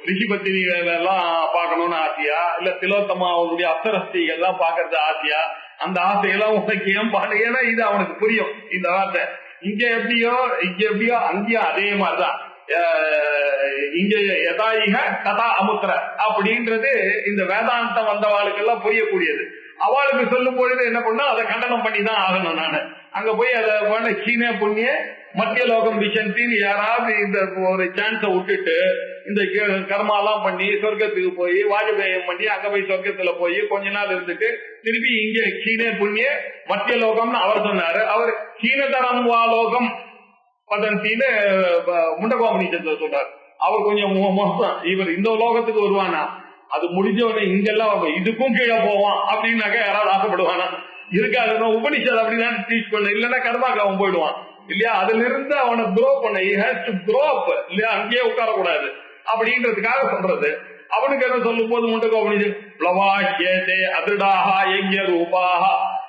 ரிஷிபத்தி எல்லாம் பார்க்கணும்னு ஆசையா இல்ல திலோத்தமா அவனுடைய அப்சரஸ்திகள் எல்லாம் பாக்குறது ஆசையா? அந்த ஆசையெல்லாம் உனக்கு ஏன் பாடு, ஏன்னா இது அவனுக்கு புரியும் இந்த வார்த்தை. இங்க எப்படியோ அங்கேயும் அதே மாதிரிதான். இங்க யதாயிக கதா அமுத்திர அப்படின்றது இந்த வேதாந்தம் வந்தவாளுக்கு எல்லாம் புரியக்கூடியது. அவளுக்கு சொல்லும் பொழுது என்ன பண்ணா அதை கண்டனம் பண்ணி தான் ஆகணும். நானு அங்க போய் அதை சீன புண்ணிய மத்திய லோகம் விசந்தின்னு யாராவது இந்த ஒரு சான்ஸை விட்டுட்டு இந்த கர்மாலாம் பண்ணி சொர்க்கத்துக்கு போய் வாஜபேயம் பண்ணி அங்க போய் சொர்க்கத்துல போய் கொஞ்ச நாள் இருந்துட்டு திருப்பி இங்க சீன புண்ணிய மத்திய லோகம்னு அவர் சொன்னாரு. அவர் சீனதரம் வாலோகம் பதந்தின்னு முண்டகோமனிச்சத்தை சொல்றாரு. அவர் கொஞ்சம் மோசம், இவர் இந்த லோகத்துக்கு வருவானா அது முடிஞ்சவன இங்கெல்லாம் இதுக்கும் கீழே போவான் அப்படின்னாக்க யாராவது ஆசைப்படுவானா? இருக்காது. உபனிஷத் அப்படிதான் டீச் பண்ண, இல்லைன்னா கர்மாக்கு அவன் போயிடுவான் இல்லையா. அதுல இருந்து அவனை க்ரோ பண்ண, இல்லையா, அங்கேயே உட்காரக்கூடாது அப்படின்றதுக்காக சொல்றது. அவனுக்கு என்ன சொல்லும் போது முண்டகோ உபனிஷத் பிளவாஹ்யதே அதிருடாஹ யஜ்ய ரூபாஹ,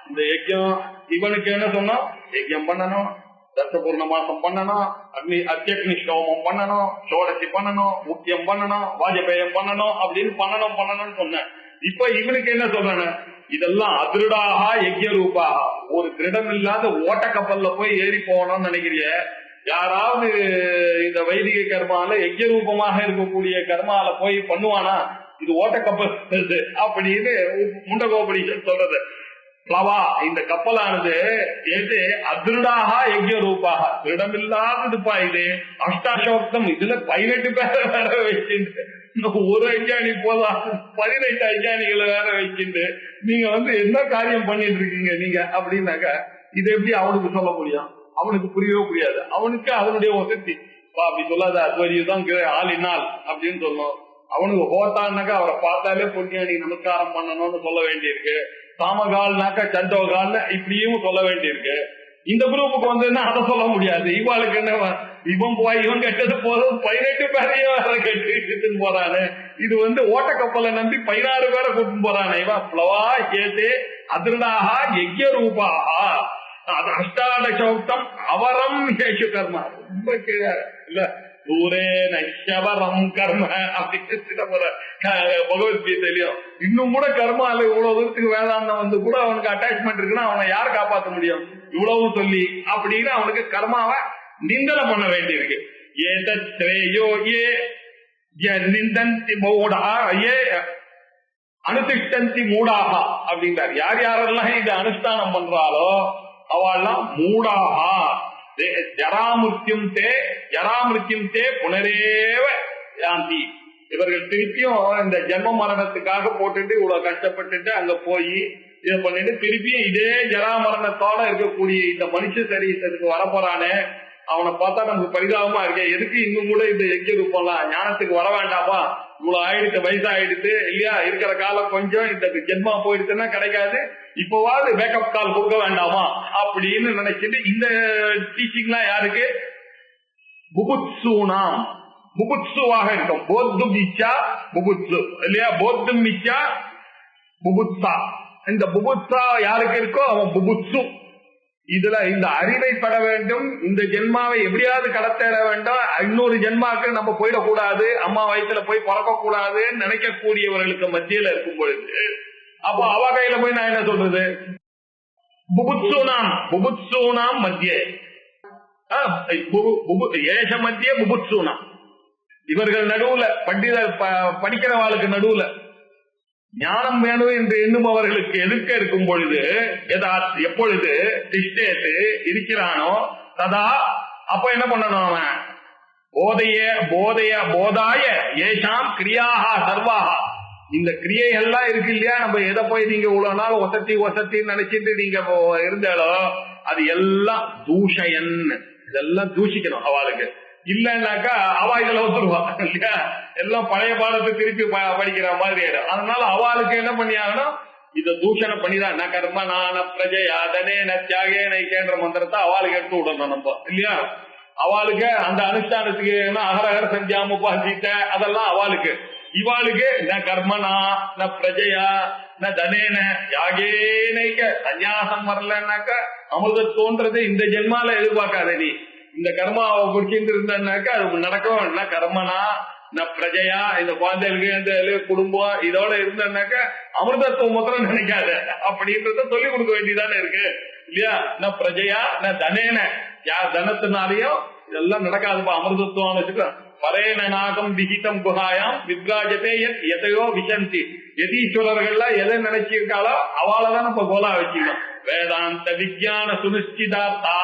இந்த யஜ்யம் இவனுக்கு என்ன சொன்னோம், யஜ்யம் பண்ணணும், தர்சபூர்ண மாசம் பண்ணணும், அத்தியக்னிஷ்டோமம் பண்ணணும், சோடசி பண்ணணும், முக்கியம் பண்ணணும், வாஜபேயம் பண்ணணும் அப்படின்னு பண்ணணும்னு சொன்னேன். இப்ப இவனுக்கு என்ன சொல்றானு, இதெல்லாம் அதிருடாக யஜ்ய ரூபா, ஒரு திருடம் இல்லாத ஓட்ட கப்பல்ல போய் ஏறி போகணும்னு நினைக்கிறிய, யாராவது இந்த வைதிக கர்மால யஜ்ய ரூபமாக இருக்கக்கூடிய கர்மால போய் பண்ணுவானா, இது ஓட்ட கப்பல் அப்படின்னு முண்டகோபனிஷத் சொல்றது. பிளவா, இந்த கப்பலானது எது அதிருடாக யஜ்ய ரூபாக, திருடமில்லாததுப்பா இது. அஷ்டாசோக்தம், இதுல 18 பேரை வேற வச்சுட்டு, ஒரு அஞ்சாணி போதா 18 அஞ்சாணிகளை வேற வச்சுட்டு நீங்க என்ன காரியம் பண்ணிட்டு இருக்கீங்க நீங்க அப்படின்னாக்கா, இது எப்படி அவனுக்கு சொல்ல முடியும்? அவனுக்கு புரியவே புரியாது. அவனுக்கு அவனுடைய வசதி அப்படி சொல்லாத, அதுவரையும் ஆளினால் அப்படின்னு சொல்லணும். அவனுக்கு ஹோத்தான்னாக்கா அவரை பார்த்தாலே பொன்னியாணி நமஸ்காரம் பண்ணணும்னு சொல்ல வேண்டியிருக்கு. சாமகால்னாக்கா சந்தோகால் இப்படியும் சொல்ல வேண்டியிருக்கு. இந்த குரூப்புக்கு அதை சொல்ல முடியாது. இவாளுக்கு என்ன, இவன் கெட்டது போதும் 18 பேரையும் வேற கெட்டுன்னு போறானு. இது ஓட்ட கப்பலை நம்பி 16 பேரை கூட்டின்னு போறானே இவன். பிளவா கேட்டு அதிர்டாக யஜ்ய ரூபாக அஷ்டாதசோக்தம் அவரம் ஹேஷு கர்மா, ரொம்ப கீழே இல்ல, தூரே நவரம் கர்ம அப்படின்னு பகவத்கீதையிலும் இன்னும் கூட கர்மால இவ்வளவு தூரத்துக்கு வேதாந்தம் கூட அவனுக்கு அட்டாச்மெண்ட் இருக்குன்னா அவனை யார் காப்பாற்ற முடியும்? இவ்வளவு சொல்லி அப்படின்னு அவனுக்கு கர்மாவை நிந்தனை பண்ண வேண்டியிருக்கு. நிந்தந்தி மூடா ஏ அனுதிஷ்டந்தி மூடாக அப்படின்றார். யார் யாரெல்லாம் இதை அனுஷ்டானம் பண்றாலோ அவெல்லாம் மூடாகா ஜராமிருத்யும் தே புனரேவ யாந்தி. இவர்கள் திருப்பியும் இந்த ஜென்ம மரணத்துக்காக போட்டுட்டு இவ்வளவு கஷ்டப்பட்டுட்டு அங்க போய் இதை பண்ணிட்டு திருப்பியும் இதே ஜரா மரணத்தோட இருக்கக்கூடிய இந்த மனுஷ சரீரத்துக்கு வரப்போறானே, அவனை பார்த்தா நமக்கு பரிதாபமா இருக்கு. எதுக்கு இன்னும் கூட இந்த யஜ்ய ரூபம்லாம் ஞானத்துக்கு வர வேண்டாமா? இவ்வளவு ஆயிடுத்து, வயசாயிடுத்து இல்லையா, இருக்கிற காலம் கொஞ்சம், இந்த ஜென்மா போயிடுச்சுன்னா கிடைக்காது, இப்போவாது பேக்கப் கால் கொடுக்க வேண்டாமா அப்படின்னு நினைச்சிட்டு இந்த டீச்சிங்லாம் யாருக்கு? புபுட்சூனாம், புபுட்சுவாக இருக்கும். போத்தும் இச்சா புபுட்சு இல்லையா, போத்தும் இச்சா புபுட்சா. இந்த புபுட்சா யாருக்கு இருக்கோ அவன் புபுட்சு. இதுல இந்த அறிவை பெற வேண்டும், இந்த ஜென்மாவை எப்படியாவது கடத்தேற வேண்டும், இன்னொரு ஜென்மாக்கு நம்ம போயிடக்கூடாது, அம்மா வயசுல போய் பறக்க கூடாதுன்னு நினைக்கக்கூடியவர்களுக்கு மத்தியில இருக்கும் பொழுது, அப்போ அவ கையில போய் நான் என்ன சொல்றது? புபுட்சூனாம் மத்திய ஏஷ மத்திய புபுட்சூனாம். இவர்கள் நடுவுல படிக்கிறவாளுக்கு நடுவுல ஞானம் வேணும் என்று எண்ணுபவர்களுக்கு எதிர்க்க இருக்கும் பொழுது, எப்பொழுது திஷ்டேத்து இருக்கிறானோ ததா அப்ப என்ன பண்ணணும்? அவன் போதாய ஏஷாம் கிரியாக சர்வாகா, இந்த கிரியை எல்லாம் இருக்கு இல்லையா, நம்ம எதை போய் நீங்க இவ்வளவு நாள் ஒசத்தின்னு நினைச்சிட்டு நீங்க இருந்தாலோ அது எல்லாம் தூஷயன், இதெல்லாம் தூஷிக்கணும் அவளுக்கு. இல்லன்னாக்கா அவ இதுல வந்துருவா இல்லையா, எல்லாம் பழைய பாடத்தை திருப்பி படிக்கிற மாதிரி ஆயிடும். அதனால அவளுக்கு என்ன பண்ணியாகணும், இத தூஷணம் பண்ணிதான் ந கர்ம நான பிரஜையா தனே நத்தியாகே நைக்கேன்ற மந்திரத்தை அவளுக்கு எடுத்து விடணும் நம்ம இல்லையா. அவளுக்கு அந்த அனுஷ்டானத்துக்கு அகரகர சந்தியாம உபாசித்த அதெல்லாம் அவளுக்கு. இவாளுக்கு ந கர்மனா ந பிரஜையா ந தனேன யாகேனைக்க சந்நியாசம் வரலன்னாக்கா அமிர்தத்தோன்றது இந்த ஜென்மால எதிர்பார்க்காத. நீ இந்த கர்மாவை குறிச்சிட்டு இருந்தாக்கா அது நடக்கும். ந கர்மனா ந பிரஜையா, இந்த குழந்தைகளுக்கு இந்த குடும்பம் இதோட இருந்தாக்கா அமிர்தத்துவம் மாத்திரம் நினைக்காத அப்படின்றத சொல்லி கொடுக்க வேண்டியதானே இருக்கு இல்லையா. ந பிரஜையா ந தனேன, யார் தனத்தினாலையும் இதெல்லாம் நடக்காதுப்பா. அமிர்தத்துவம் வச்சுக்க பரேன நாகம் விகிதம் குஹாயாம் வித்ராஜதே எதையோ விசந்தி. யதீஸ்வரர்கள்லாம் எதை நினைச்சிருக்காளோ அவளதான் நம்ம கோலா வச்சுக்கணும். வேதாந்த விஜயான சுனிச்சிதார்த்தா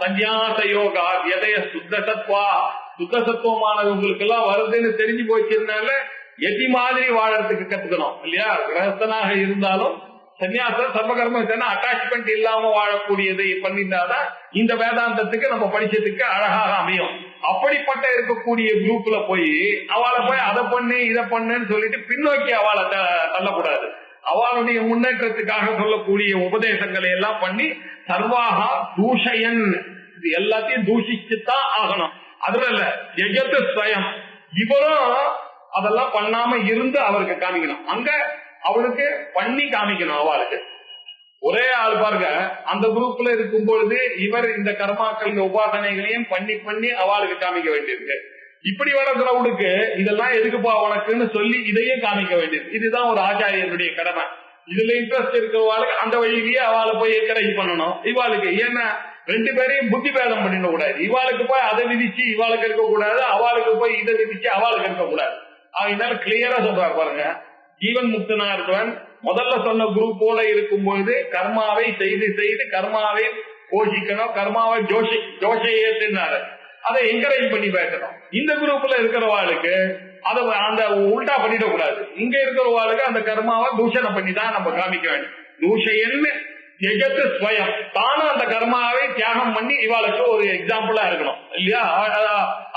சந்நியாச யோகா எதைய சுத்தசத்வா, சுத்தசத்துவமானவங்களுக்கு எல்லாம் வருதுன்னு தெரிஞ்சு போச்சிருந்தால எதி மாதிரி வாழறதுக்கு கத்துக்கணும் இல்லையா. கிரகஸ்தனாக இருந்தாலும் சன்னியாசம் சர்வகர்ம அட்டாச்மெண்ட் இல்லாம வாழக்கூடியதை பண்ணிட்டாதான் இந்த வேதாந்தத்துக்கு நம்ம படிச்சதுக்கு அழகாக அமையும். அப்படிப்பட்ட இருக்கக்கூடிய குரூப்ல போய் அவளை போய் அதை பண்ணு இதை பண்ணுன்னு சொல்லிட்டு பின்னோக்கி அவளை தள்ளக்கூடாது. அவளுடைய முன்னேற்றத்துக்காக சொல்லக்கூடிய உபதேசங்களை எல்லாம் பண்ணி சர்வாகா தூஷயன், இது எல்லாத்தையும் தூஷிச்சுதான் ஆகணும். அதுல இல்ல எஜத்து ஸ்வயம், இவரும் அதெல்லாம் பண்ணாம இருந்து அவருக்கு காமிக்கணும். அங்க அவளுக்கு பண்ணி காமிக்கணும். அவளுக்கு ஒரே ஆள் பாருங்க, அந்த குரூப்ல இருக்கும் பொழுது இவர் இந்த கர்மாக்கள் இந்த உபாசனைகளையும் பண்ணி பண்ணி அவளுக்கு காமிக்க வேண்டியிருக்கு. இப்படி வர கிரௌடுக்கு இதெல்லாம் எதுக்குப்பா உனக்குன்னு சொல்லி இதையும் காமிக்க வேண்டியது. இதுதான் ஒரு ஆச்சாரியனுடைய கடமை. இதுல இன்ட்ரெஸ்ட் இருக்கிறவாளுக்கு அந்த வழியிலேயே அவளை போய் என்கரேஜ் பண்ணணும். இவாளுக்கு ஏன்னா ரெண்டு பேரையும் புத்தி பேதம் பண்ணிட கூடாது. இவாளுக்கு போய் அதை விதிச்சு இவாளுக்கு இருக்கக்கூடாது, அவளுக்கு போய் இதை விதிச்சு அவளுக்கு இருக்கக்கூடாது. அதனால கிளியரா சொல்றாரு பாருங்க, ஜீவன் முக்தனா இருக்கவன் முதல்ல சொன்ன குரூப்போட இருக்கும் பொழுது கர்மாவை செய்து செய்து கர்மாவை போஷிக்கணும், கர்மாவை ஜோஷையேத்தினாரு, அதை என்கரேஜ் பண்ணி பேசணும். இந்த குரூப்ல இருக்கிறவாளுக்கு அதை அந்த உல்டா பண்ணிட கூடாது. இங்க இருக்கிறவாளுக்கு அந்த கர்மாவை தூஷணம் பண்ணி தான் நம்ம காமிக்க வேண்டும். தூஷையன்னு எஜத்து ஸ்வயம், தானும் அந்த கர்மாவை தியாகம் பண்ணி இவாளுக்கு ஒரு எக்ஸாம்பிளா இருக்கணும் இல்லையா?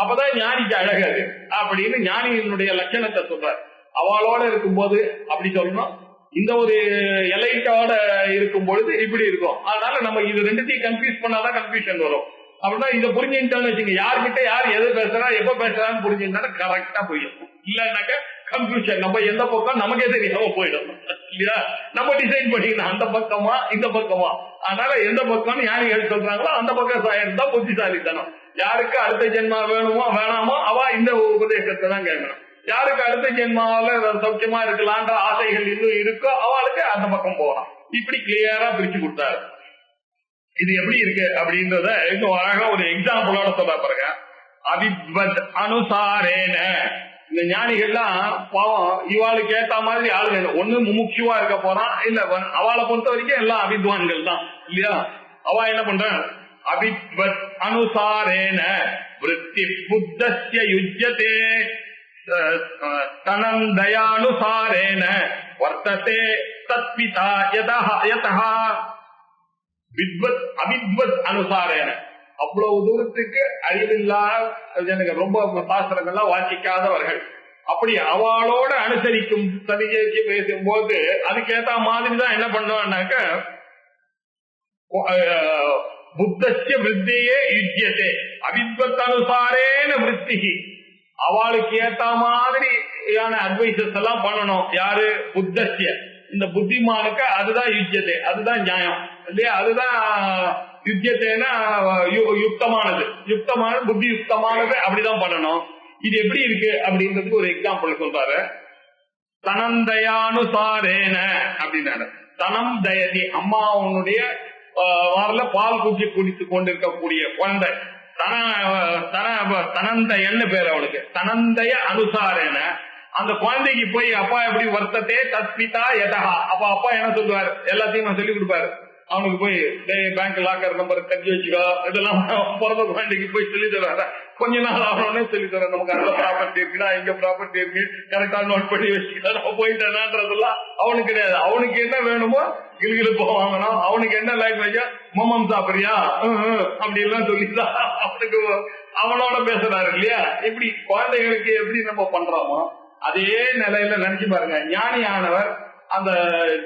அப்பதான் ஞானிக்கு அழகாது அப்படின்னு ஞானியினுடைய லட்சணத்தை சொல்றாரு. அவளோட இருக்கும்போது அப்படி சொல்லணும், இந்த ஒரு எலைட்டோட இருக்கும் பொழுது இப்படி இருக்கும். அதனால நம்ம இது ரெண்டுத்தையும் கன்ஃபியூஸ் பண்ணாதான் கன்ஃபியூஷன் வரும். அப்படின்னா இதை புரிஞ்சுக்கிட்டோம்னு வச்சுங்க, யார்கிட்ட யார் எது பேசுறா எப்ப பேசுறான்னு புரிஞ்சுக்கிட்டா கரெக்டா புரியும். இல்லைன்னாக்க கன்ஃபியூஷன், நம்ம எந்த பக்கம் நமக்கே தெரியாம போயிடும் இல்லையா? நம்ம டிசைன் பண்ணிக்கணும் அந்த பக்கமா இந்த பக்கமா. அதனால எந்த பக்கம் ஞானிகள் சொல்றாங்களோ அந்த பக்கம் சாயம் தான் புத்திசாலித்தனம். யாருக்கு அடுத்த ஜென்மா வேணுமோ வேணாமோ அவ இந்த உபதேசத்தை தான் கேட்கணும். யாருக்கு அடுத்த ஜென்மாவில சௌக்கியமா இருக்கலான்ற ஆசைகள் இன்னும் இருக்கோ அவளுக்கு அந்த பக்கம் போகலாம். இப்படி கிளியரா பிரிச்சு கொடுத்தாரு. இது எப்படி இருக்கு அப்படின்றத இன்னும் அழகா ஒரு எக்ஸாம்பிளோட சொல்ல பாருங்க. அவித்வத் அனுசாரேன, இந்த ஞானிகள்லாம் பாவம் இவாளுக்கு ஏத்த மாதிரி ஆளுங்க ஒண்ணு முமுட்சுவா இருக்க போறான், இல்ல அவளை பொறுத்த வரைக்கும் எல்லாம் அவித்வான்கள் தான் இல்லையா? அவ என்ன பண்றான், அவித்வத் அனுசாரேன விருத்தி புத்தஸ்ய யுஜ்யதே தனந்தயானுசாரேன வர்த்ததே தத்பிதா யதஹா வித்வத் அவித்வத் அனுசாரேன. அவ்வளவு தூரத்துக்கு அறிவில்லாத ரொம்ப சாஸ்திரங்கள்லாம் வாசிக்காதவர்கள் அப்படி அவளோட அனுசரிக்கும் சதிகைக்கு பேசும்போது அதுக்கேற்ற மாதிரிதான் என்ன பண்ணுவான்னாக்க புத்தஸ்ய விருத்தியே யுஜ்யதே அவித்வத் அனுசாரேன விருத்திகி, அவளுக்கு ஏத்த மாதிரியான அட்வைசஸ் எல்லாம் பண்ணணும். யாரு? புத்தஸ்ய, இந்த புத்திமானுக்கு அதுதான் யுஜ்யத்தை, அதுதான் நியாயம் இல்லையா? அதுதான் யுஜ்யத்தைன்னா யுக்தமானது, யுக்தமானது புத்தி யுக்தமானது அப்படிதான் பண்ணணும். இது எப்படி இருக்கு அப்படின்றதுக்கு ஒரு எக்ஸாம்பிள் சொல்றாரு. தனந்தயானுசாரேன அப்படின்னாரு. தனம் தயதி, அம்மா உன்னுடைய வாரில பால் குச்சி குடித்து கொண்டிருக்கக்கூடிய குழந்தை தனந்தயன்னு பேர் அவனுக்கு. தனந்தய அனுசாரேன, அந்த குழந்தைக்கு போய் அப்பா எப்படி வர்த்தத்தே தத்பிதா யதஹா, அப்ப அப்பா என்ன சொல்லுவாரு, எல்லாத்தையும் நான் சொல்லி கொடுப்பாரு. அவனுக்கு போய் பேங்க் லாக்கர் நம்பர் கட்டி வச்சுக்கோ, இதெல்லாம் பிறந்த குழந்தைக்கு போய் சொல்லி தர்றாரு. கொஞ்ச நாள் ஆகணும்னே சொல்லி தர்றேன், நமக்கு அந்த ப்ராப்பர்ட்டி இருக்குடா, இங்க ப்ராப்பர்ட்டி இருக்கு, கரெக்டா நோட் பண்ணி வச்சுக்கிட்டா நம்ம போயிட்டேனான்றதெல்லாம் அவனுக்கு கிடையாது. அவனுக்கு என்ன வேணுமோ கிளுகிழப்பு வாங்கணும், அவனுக்கு என்ன லாங்குவேஜா மம்மம் சாப்பிடுறியா அப்படி எல்லாம் சொல்லிதான் அவனுக்கு அவனோட பேசுறாரு இல்லையா? இப்படி குழந்தைகளுக்கு எப்படி நம்ம பண்றோமோ அதே நிலையில நினைச்சு பாருங்க. ஞானியானவர் அந்த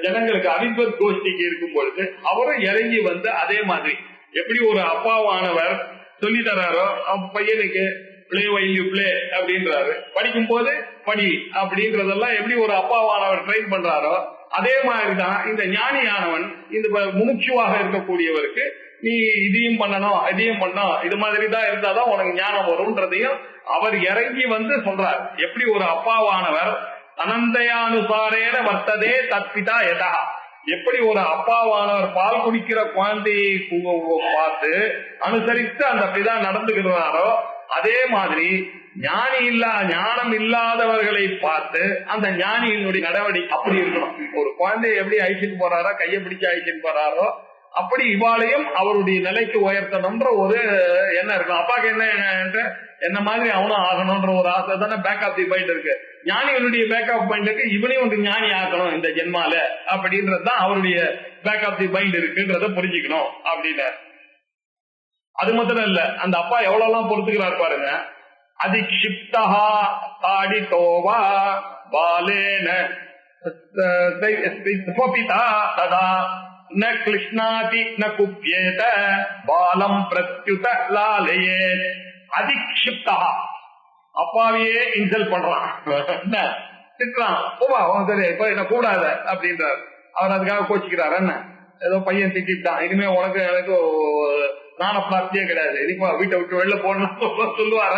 ஜனங்களுக்கு அவித்வத் கோஷ்டிக்கு இருக்கும் பொழுது அவரும் இறங்கி வந்து அதே மாதிரி எப்படி ஒரு அப்பாவானவர் சொல்லி தராரோ பையனுக்கு பிளே வைல் யூ பிளே அப்படின்றாரு, படிக்கும் போது படி அப்படின்றதெல்லாம் எப்படி ஒரு அப்பாவானவர் ட்ரெயின் பண்றாரோ அதே மாதிரிதான் இந்த ஞானியானவன் இந்த முமுட்சுவாக இருக்கக்கூடியவருக்கு நீ இதையும் பண்ணணும் இதையும் பண்ணணும், இது மாதிரி தான் இருந்தாதான் உனக்கு ஞானம் வரும்ன்றதையும் அவர் இறங்கி வந்து சொல்றார். எப்படி ஒரு அப்பாவானவர் தனந்தயானுசாரேன வர்த்ததே தத்பிதா யதஹா, எப்படி ஒரு அப்பாவானவர் பால் குடிக்கிற குழந்தையை பார்த்து அனுசரித்து அந்த அப்படிதான் நடந்துகிறாரோ அதே மாதிரி ஞானம் இல்லாதவர்களை பார்த்து அந்த ஞானியினுடைய நடவடிக்கை அப்படி இருக்கணும். ஒரு குழந்தைய எப்படி அழிச்சுட்டு போறாரோ, கையை பிடிச்சு அழிச்சுட்டு போறாரோ, அப்படி இவாளையும் அவருடைய நிலைக்கு உயர்த்தணும்ன்ற ஒரு எண்ணம் இருக்கும். அப்பாக்கு என்ன மாதிரி அவனும் ஆகணும்ன்ற ஒரு ஆசை தானே பேக் ஆஃப் தி மைண்ட் இருக்கு. ஞானிகளுடைய பேக் ஆஃப் மைண்டுக்கு இவனையும் ஒரு ஞானி ஆகணும் இந்த ஜென்மால அப்படின்றதுதான் அவருடைய பேக் ஆஃப் தி மைண்ட் இருக்குன்றத புரிஞ்சுக்கணும் அப்படின்னு. அது மாத்திரம் இல்ல, அந்த அப்பா எவ்வளவு எல்லாம் பொறுத்துக்கிறார் பாருங்க. அதிக்ஷிப்தா தாடிதோவா பாலேன स्वपिता तदा न क्लिश्नाति न कुप्येत बालम प्रत्युत लालयेत अधिक्षिप्ता அப்பாவையே இன்சல்ட் பண்றான், என்ன திட்டுறான், சரி இப்ப என்ன கூடாத அப்படின்றார். அவர் அதுக்காக கோச்சிக்கிறார். என்ன ஏதோ பையன் திட்டான், இனிமே உனக்கு எனக்கு நாண பிராப்தியே கிடையாது, இனிப்பா வீட்டை விட்டு வெளில போடணும் சொல்லுவார்.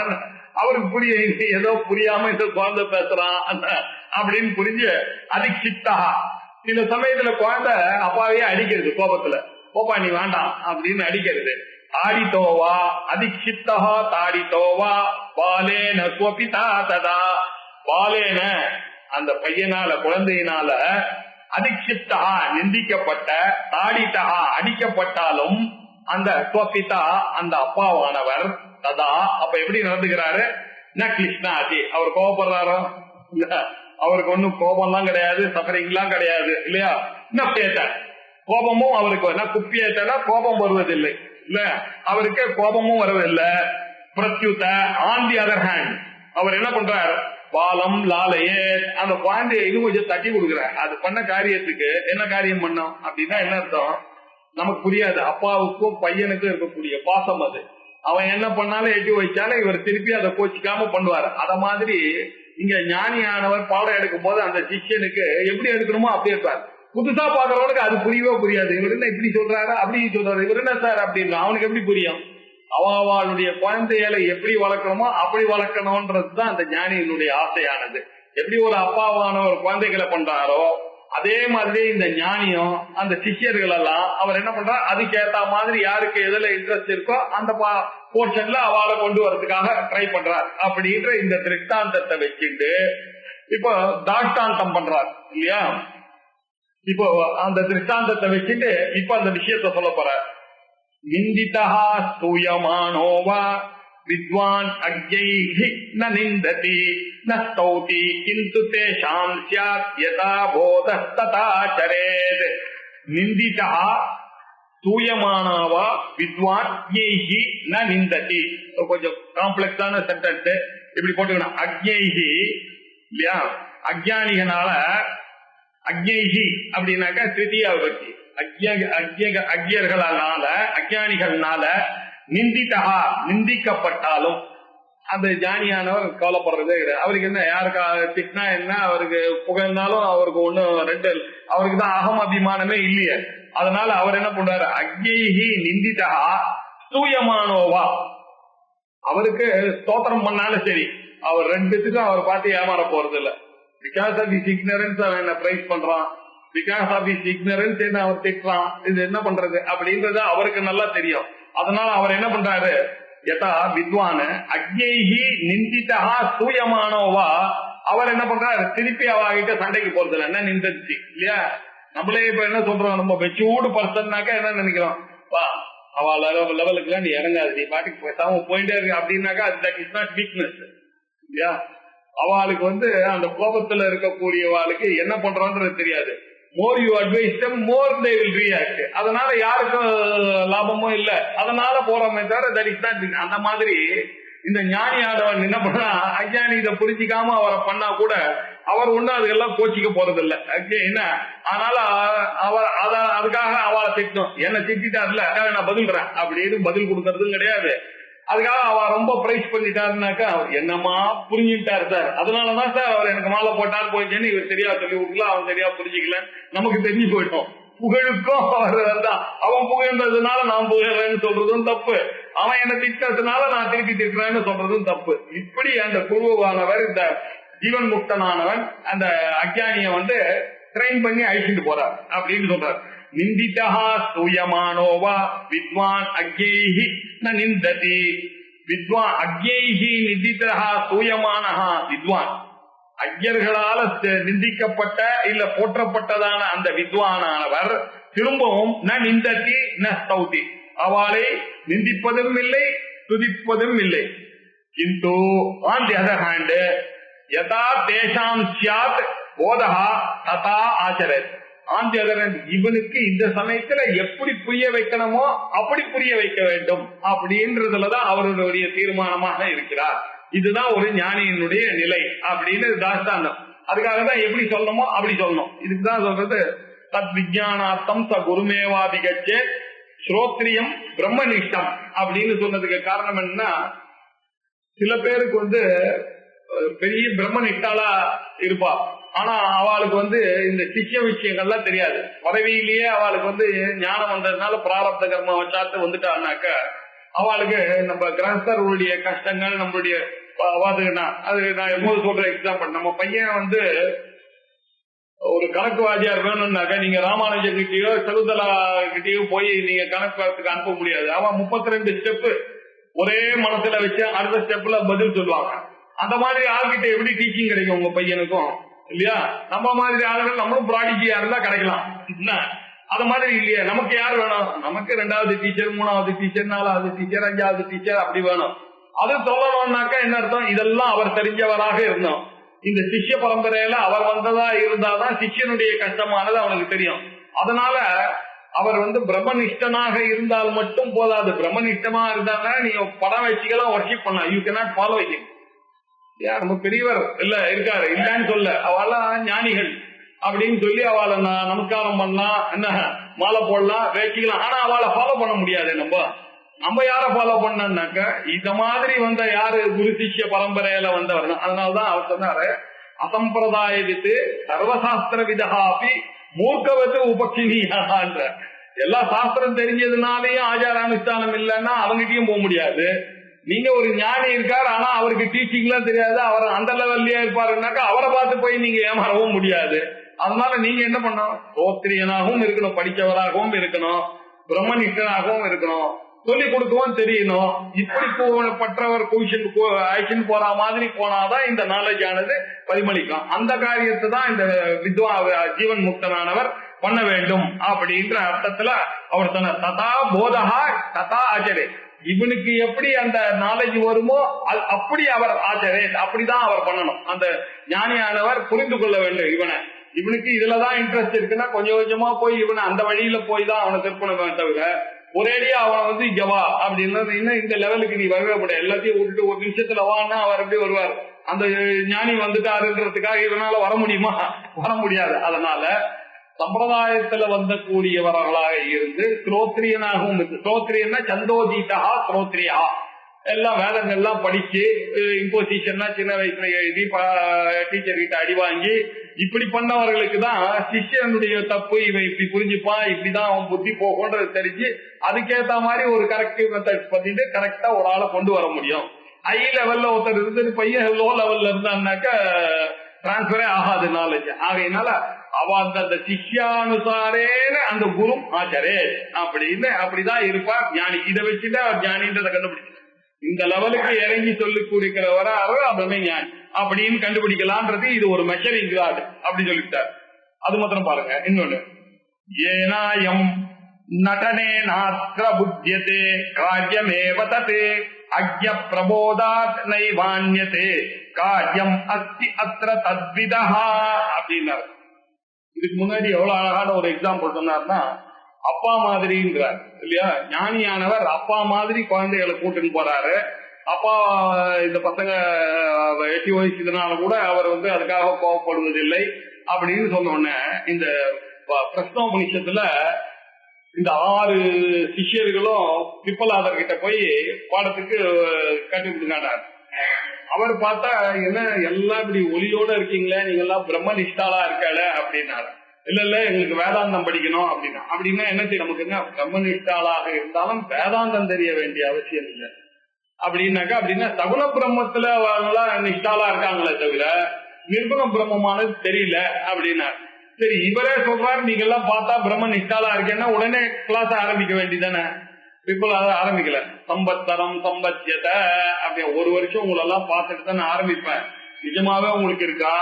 அவருக்கு புரிய ஏதோ புரியாம ஏதோ குழந்தை பேசுறான் அப்படின்னு புரிஞ்சு அதிக்ஷிப்தா. சில சமயத்துல குழந்தை அப்பாவையே அடிக்கிறது, கோபத்துல போப்பா நீ வேண்டாம் அப்படின்னு அடிக்கிறது. தாடித்தோவா அதிக்ஷிப்தா தாடித்தோவா பாலேன கோபிதா ததா. பாலேன அந்த பையனால குழந்தையினால அதிக்ஷிப்தா நிந்திக்கப்பட்ட, தாடித்தா அடிக்கப்பட்டாலும் அந்த கோபிதா அந்த அப்பாவானவர் ததா அப்ப எப்படி நடந்துக்கிறாரு? ந கிருஷ்ணாதி அவர் கோபப்படுறாரோ இல்ல, அவருக்கு ஒன்னும் கோபம் எல்லாம் கிடையாது, சஃபரிங் எல்லாம் கிடையாது இல்லையா. என்ன பேத்த கோபமும் அவருக்கு குப்பியேத்தனா கோபம் வருவதில்லை இல்ல, அவருக்கு கோபமும் வருவதில்லை. பிரத்யுத ஆன் தி அதர் ஹேண்ட் அவர் என்ன பண்றார்? பாலம் லாலையே அந்த குழந்தைய இன்னும் கொஞ்சம் தட்டி கொடுக்குறார். அது பண்ண காரியத்துக்கு என்ன காரியம் பண்ணோம் அப்படின்னா என்ன அர்த்தம் நமக்கு புரியாது. அப்பாவுக்கும் பையனுக்கும் இருக்கக்கூடிய பாசம் அது. அவன் என்ன பண்ணாலும் எட்டி வச்சாலும் இவர் திருப்பி அதை கோச்சிக்காம பண்ணுவார். அத மாதிரி இங்க ஞானியானவர் பாடம் எடுக்கும் போது அந்த சிஷ்யனுக்கு எப்படி எடுக்கணுமோ அப்படி இருப்பார். புதுசா பாக்குறவனுக்கு அது புரியவே புரியாது. இவர் என்ன இப்படி சொல்றாரு அப்படி சொல்றாரு, இவர் என்ன சார் அப்படின்னு அவனுக்கு எப்படி புரியும்? அவளுடைய குழந்தைகளை எப்படி வளர்க்கணுமோ அப்படி வளர்க்கணும்ன்றதுதான் அந்த ஞானியினுடைய ஆசையானது. எப்படி ஒரு அப்பாவானவர் குழந்தைகளை பண்றாரோ அதே மாதிரி இந்த ஞானியும் அந்த சிஷ்யர்கள் எல்லாம் அவர் என்ன பண்றாரு, அதுக்கேற்ற மாதிரி யாருக்கு எதுல இன்ட்ரெஸ்ட் இருக்கோ அந்த போர்ஷன்ல அவளை கொண்டு வரதுக்காக ட்ரை பண்றார். அப்படின்ற இந்த திருஷ்டாந்தத்தை வச்சுட்டு இப்போ தாஷ்டாந்தம் பண்றார் இல்லையா. இப்போ அந்த திருஷ்டாந்தத்தை வச்சுட்டு இப்ப அந்த விஷயத்த சொல்ல போற. நிந்திதா ஸ்தூயமானோவா வித்வான் அக்ஞைஹி ந நிந்ததி ந ஸ்தௌதி கிந்து தேஷாம் ஸ்யாத் யதா போதः ததா சரேத். நிந்திதா ஸ்தூயமானவா வித்வான் அக்ஞைஹி ந நிந்ததி. கொஞ்சம் காம்ப்ளெக்ஸான சென்டென்ஸ் இப்படி போட்டுக்கணும். அக்ஞைஹி இல்லையா, அக்ஞானிகனால அக்ஞைஹி அப்படின்னாக்கா திருத்தியா விபக்தி. அக்ஞர்களால அக்ஞானிகள்னால நிந்திதா நிந்திக்கப்பட்டாலும் அந்த ஞானியானவர் கவலைப்படுறதே கிடையாது. அவருக்கு என்ன யாருக்கா திட்டினா என்ன, அவருக்கு புகழ்ந்தாலும் அவருக்கு ஒண்ணும் ரெண்டு, அவருக்கு தான் அகம் அபிமானமே இல்லையே. அதனால அவர் என்ன பண்றாரு, அக்ஞைஹி நிந்திதா ஸ்தூயமானோவா. அவருக்கு ஸ்தோத்திரம் பண்ணாலும் சரி, அவர் ரெண்டுத்துக்கும் அவர் பார்த்து ஏமாற போறது இல்ல. பிகாஸ் ஆஃப் ஹிஸ் இக்னரன்ஸ் அவன் என்ன பிரைஸ் பண்றான், பிகாஸ் ஆஃப் ஹிஸ் இக்னரன்ஸ் என்ன அவர் திட்டுறான், இது என்ன பண்றது அப்படின்றது அவருக்கு நல்லா தெரியும். அதனால அவர் என்ன பண்றாரு, யதா வித்வான் அக்ஞைஹி நிந்திதா ஸ்தூயமானோவா. அவர் என்ன பண்றாரு, திருப்பி அவகிட்ட சண்டைக்கு போறது இல்லை, என்ன நிந்திச்சு இல்லையா. நம்மளே இப்ப என்ன சொல்றோம், நம்ம மெச்சூர்டு பர்சன்னாக்கா என்ன நினைக்கிறோம், வா அவ லெவலுக்கு எல்லாம் நீ இறங்காது, நீ பாட்டுக்கு பேசாம போயிட்டே இருக்கு அப்படின்னாக்கா தட் இஸ் நாட் வீக்னஸ் இல்லையா. அவளுக்கு அந்த கோபத்துல இருக்கக்கூடியவாளுக்கு என்ன பண்றோன்றது தெரியாது. More you advice them, more they will react. அதனால யாருக்கும் லாபமும் இல்ல, அதனால போறோமே தவிர தட் இஸ் நாட். அந்த மாதிரி இந்த ஞானியானவன் என்ன பண்ணா, அஞ்ஞானி இதை புரிஞ்சிக்காம அவரை பண்ணா கூட அவர் ஒண்ணு அதுக்கெல்லாம் கோச்சிக்க போறது இல்ல என்ன. அதனால அவர் அதுக்காக அவளை திட்டணும், என்ன திட்டாருல நான் பதில்றேன் அப்படின்னு பதில் கொடுக்கறதும் கிடையாது. அதுக்காக அவ ரொம்ப பிரைஸ் பண்ணிட்டாருனாக்கா என்னமா புரிஞ்சுட்டாரு சார், அதனாலதான் சார் அவர் எனக்கு மாலை போட்டார் போயிடுச்சேன்னு இவர் சரியா சொல்லி கொடுக்கல, அவன் சரியா புரிஞ்சுக்கல, நமக்கு தெரிஞ்சு போயிட்டோம். புகழுக்கும் அவர் வந்தான், அவன் புகழ்ந்ததுனால நான் புகழேன்னு சொல்றதும் தப்பு, அவன் என்ன திட்டதுனால நான் திருப்பி திட்டுறேன்னு சொல்றதும் தப்பு. இப்படி அந்த குருவானவர் இந்த ஜீவன் முக்தனானவன் அந்த அஞ்ஞானிய ட்ரெயின் பண்ணி அழிச்சுட்டு போறார் அப்படின்னு சொல்றார். நிந்திதா ஸ்தூயமானோவா வித்வான் அக்ஞைஹி ந நிந்ததி. வித்வான் அக்ஞைஹி நிந்திதா ஸ்தூயமானஹா வித்வான். அக்ஞர்களால நிந்திக்கப்பட்ட இல்ல போற்றப்பட்டதான அந்த வித்வானானவர் திரும்பவும் ந நிந்ததி ந ஸ்தௌதி, அவளை நிந்திப்பதும் இல்லை துதிப்பதும் இல்லை. கிந்து ஆன் தி அதர் ஹேண்ட் யதா தேஷாம் ஸ்யாத் போதஹா ததா ஆச்சரத். ஆன் தி அதர் ஹேண்ட் இவனுக்கு இந்த சமயத்துல எப்படி புரிய வைக்கணுமோ அப்படி புரிய வைக்க வேண்டும் அப்படின்றதுலதான் அவருடைய தீர்மானமாக இருக்கிறார். இதுதான் ஒரு ஞானியினுடைய நிலை அப்படின்னு தாஷ்டாந்தம். அதுக்காக தான் எப்படி சொல்லணுமோ அப்படி சொல்லணும். இதுக்குதான் சொல்றது தத் விஜயானார்த்தம் ச குருமேவாதிகச்சே ஸ்ரோத்ரியம் பிரம்மனிஷ்டம் அப்படின்னு சொன்னதுக்கு காரணம் என்னன்னா, சில பேருக்கு பெரிய பிரம்மனிஷ்டாலா இருப்பா, ஆனா அவளுக்கு இந்த சிஷ்ய விஷயங்கள்லாம் தெரியாது. பதவியிலேயே அவளுக்கு ஞானம் வந்ததுனால பிராரப்த கர்ம வச்சாத்து வந்துட்டான்னாக்க அவளுக்கு நம்ம கிரகஸ்தர்களுடைய கஷ்டங்கள் நம்மளுடைய அது நான் எப்போது சொல்ற எக்ஸாம்பிள், நம்ம பையன் ஒரு கணக்கு வாத்தியார் வேணும்னாக்க நீங்க ராமானுஜன் கிட்டயோ செலுதலா கிட்டயோ போய் நீங்க கணக்கு பார்த்துக்கு அனுப்ப முடியாது. அவன் 32 ஸ்டெப் ஒரே மனசுல வச்சு அடுத்த ஸ்டெப்ல பதில் சொல்லுவாங்க. அந்த மாதிரி ஆள்கிட்ட எப்படி டீச்சிங் கிடைக்கும் உங்க பையனுக்கும் இல்லையா? நம்ம மாதிரி ஆளுகள் நம்மளும் ப்ராடிஜியா இருந்தா கிடைக்கலாம். அது மாதிரி இல்லையா? நமக்கு யார் வேணும்? நமக்கு 2வது டீச்சர், 3வது டீச்சர், 4வது டீச்சர், 5வது டீச்சர் அப்படி வேணும். அது சொல்லணும்னாக்கா என்ன அர்த்தம்? இதெல்லாம் அவர் தெரிஞ்சவராக இருந்தோம். இந்த சிஷ்ய பரம்பரையில அவர் வந்ததா இருந்தாதான் சிஷ்யனுடைய கஷ்டமானது அவனுக்கு தெரியும். அதனால அவர் பிரம்மனிஷ்டனாக இருந்தால் மட்டும் போதாது. பிரம்மனிஷ்டமா இருந்தாங்க நீங்க படம் வச்சுக்கலாம், ஒர்ஷிப் பண்ணலாம். You cannot follow him. நம்ம பெரியவர் இல்ல இருக்காரு இல்லன்னு சொல்ல, அவெல்லாம் ஞானிகள் அப்படின்னு சொல்லி அவளை நமஸ்காரம் பண்ணலாம், என்ன மாலை போடலாம், வச்சுக்கலாம். ஆனா அவளை ஃபாலோ பண்ண முடியாது. நம்ம யார ஃபாலோ பண்ணாக்க இந்த மாதிரி யாரு குரு சிஷ்ய பரம்பரையில வந்தவர். அதனாலதான் அவர் சொன்னாரு அசம்பிரதாய வித்து சர்வசாஸ்திர விதகாபி மூர்க்கவத்து உபக்ஷினியான்ற. எல்லா சாஸ்திரம் தெரிஞ்சதுனாலேயும் ஆச்சார அனுஷ்டானம் இல்லைன்னா அவங்ககிட்டயும் போக முடியாது. நீங்க ஒரு ஞானி இருக்காரு, ஆனா அவருக்கு டீச்சிங் எல்லாம் தெரியாது, அவர் அந்த லெவல்லயே இருப்பாருனாக்கா அவரை பார்த்து போய் நீங்க ஏமாறவும் முடியாது. அதனால நீங்க என்ன பண்ணணும்? சோத்திரியனாகவும் இருக்கணும், படிச்சவராகவும் இருக்கணும், பிரம்மனிஷ்டனாகவும் இருக்கணும், சொல்லிக் கொடுக்கவும் தெரியணும். இப்படி பற்றவர் ஆக்ஷன் போற மாதிரி போனாதான் இந்த நாலேஜ் ஆனது பரிமளிக்கும். அந்த காரியத்தை தான் இந்த ஜீவன் முக்தனானவர் பண்ண வேண்டும் அப்படின்ற அர்த்தத்துல அவர் சொன்னார். ததா போதகா ததா ஆச்சரே. இவனுக்கு எப்படி அந்த நாலேஜ் வருமோ அப்படி அவர் ஆச்சரே, அப்படிதான் அவர் பண்ணணும். அந்த ஞானியானவர் புரிந்து கொள்ள வேண்டும். இவனுக்கு இதுலதான் இன்ட்ரெஸ்ட் இருக்குன்னா கொஞ்சம் கொஞ்சமா போய் இவனை அந்த வழியில போய் தான் அவனை திருப்பணமே தவிர ஒரேடியா அவனை இங்க வா அப்படின்னு இந்த லெவலுக்கு நீ வரவே முடியாது. எல்லாத்தையும் விட்டுட்டு ஒரு நிமிஷத்துல வான்னா அவர் எப்படி வருவார்? அந்த ஞானி வந்துட்டாருன்றதுக்காக இவனால வர முடியுமா? வர முடியாது. அதனால சம்பிரதாயத்துல கூடியவர்களாக இருந்து ஸ்ரோத்ரியனாகவும் இருக்கு. ஸ்ரோத்ரியன்னா சந்தோஜீதா ஸ்ரோத்ரியா, எல்லாம் வேதங்கள்லாம் படிச்சு இம்போசிஷன்லாம் சின்ன வயசுல எழுதி டீச்சர் கிட்ட அடி வாங்கி இப்படி பண்ணவர்களுக்கு தான் சிஷ்யனுடைய தப்பு, இவன் இப்படி புரிஞ்சுப்பான், இப்படிதான் அவன் புத்தி போகும்ன்றது தெரிஞ்சு அதுக்கேற்ற மாதிரி ஒரு கரெக்டிவ் மெத்தட்ஸ் பண்ணிட்டு கரெக்டா ஒரு ஆளை கொண்டு வர முடியும். ஹை லெவல்ல ஒருத்தர் இருந்து பையன் லோ லெவல்ல இருந்தான்னாக்க டிரான்ஸ்பரே ஆகாது நாலேஜ். ஆகையினால அவ அந்த சிஷ்யானுசாரேன அந்த குரு ஆச்சாரே அப்படின்னு அப்படிதான் இருப்பார் ஞானி. இதை வச்சுட்டு அவர் ஞானின்றதை கண்டுபிடிச்சு இந்த லெவலுக்கு இறங்கி சொல்லி கொடுக்கிறவர அவருமே ஞானி அப்படின்னு கண்டுபிடிக்கலான்றது இது ஒரு மெஷரிங் கார்டு அப்படி சொல்லிட்டார். அது மாத்திரம் பாருங்க. இன்னொன்னு, ஏனாயம் நடனே நாத்ர புத்தியதே காரியமேவ ததே அக்ய பிரபோதாத் நைவான்யதே காரியம் அஸ்தி அத்ர தத்விதா அப்படின்னாரு. இதுக்கு முன்னாடி எவ்வளவு அழகான ஒரு எக்ஸாம்பிள் சொன்னார்னா, அப்பா மாதிரிங்கிறார் இல்லையா? ஞானியானவர் அப்பா மாதிரி குழந்தைகளை கூட்டுன்னு போறாரு. அப்பா இந்த பசங்க எட்டி வயசுனால கூட அவர் அதுக்காக கோவப்படுவதில்லை அப்படின்னு சொன்ன உடனே இந்த பிரஸ்னோபனிஷத்துல இந்த 6 சிஷ்யர்களும் பிப்பலாதர் கிட்ட போய் பாடத்துக்கு கண்டுபிடிச்சாண்டார். அவர் பார்த்தா என்ன எல்லாம் இப்படி ஒளியோட இருக்கீங்களே, நீங்க எல்லாம் பிரம்மனிஷ்டாலா இருக்கால அப்படின்னாரு. இல்ல எங்களுக்கு வேதாந்தம் படிக்கணும் அப்படின்னா என்ன செய்ய நமக்கு என்ன பிரம்மனிஷ்டாலாக இருந்தாலும் வேதாந்தம் தெரிய வேண்டிய அவசியம் இல்லை அப்படின்னாக்கா அப்படின்னா சகுன பிரம்மத்துல நிஷ்டாலா இருக்காங்களே தவிர நிர்குண பிரம்மமானது தெரியல அப்படின்னா. சரி, இவரே சொல்றாரு நீங்க எல்லாம் பார்த்தா பிரம்ம நிஷ்டாலா இருக்கேன்னா உடனே கிளாஸ் ஆரம்பிக்க வேண்டியதானே? இப்போ அதை ஆரம்பிக்கல. சம்பத்தரம் சம்பத்தியத அப்படியே ஒரு வருஷம் உங்களெல்லாம் பார்த்துட்டு தான் நான் ஆரம்பிப்பேன். நிஜமாவே உங்களுக்கு இருக்கா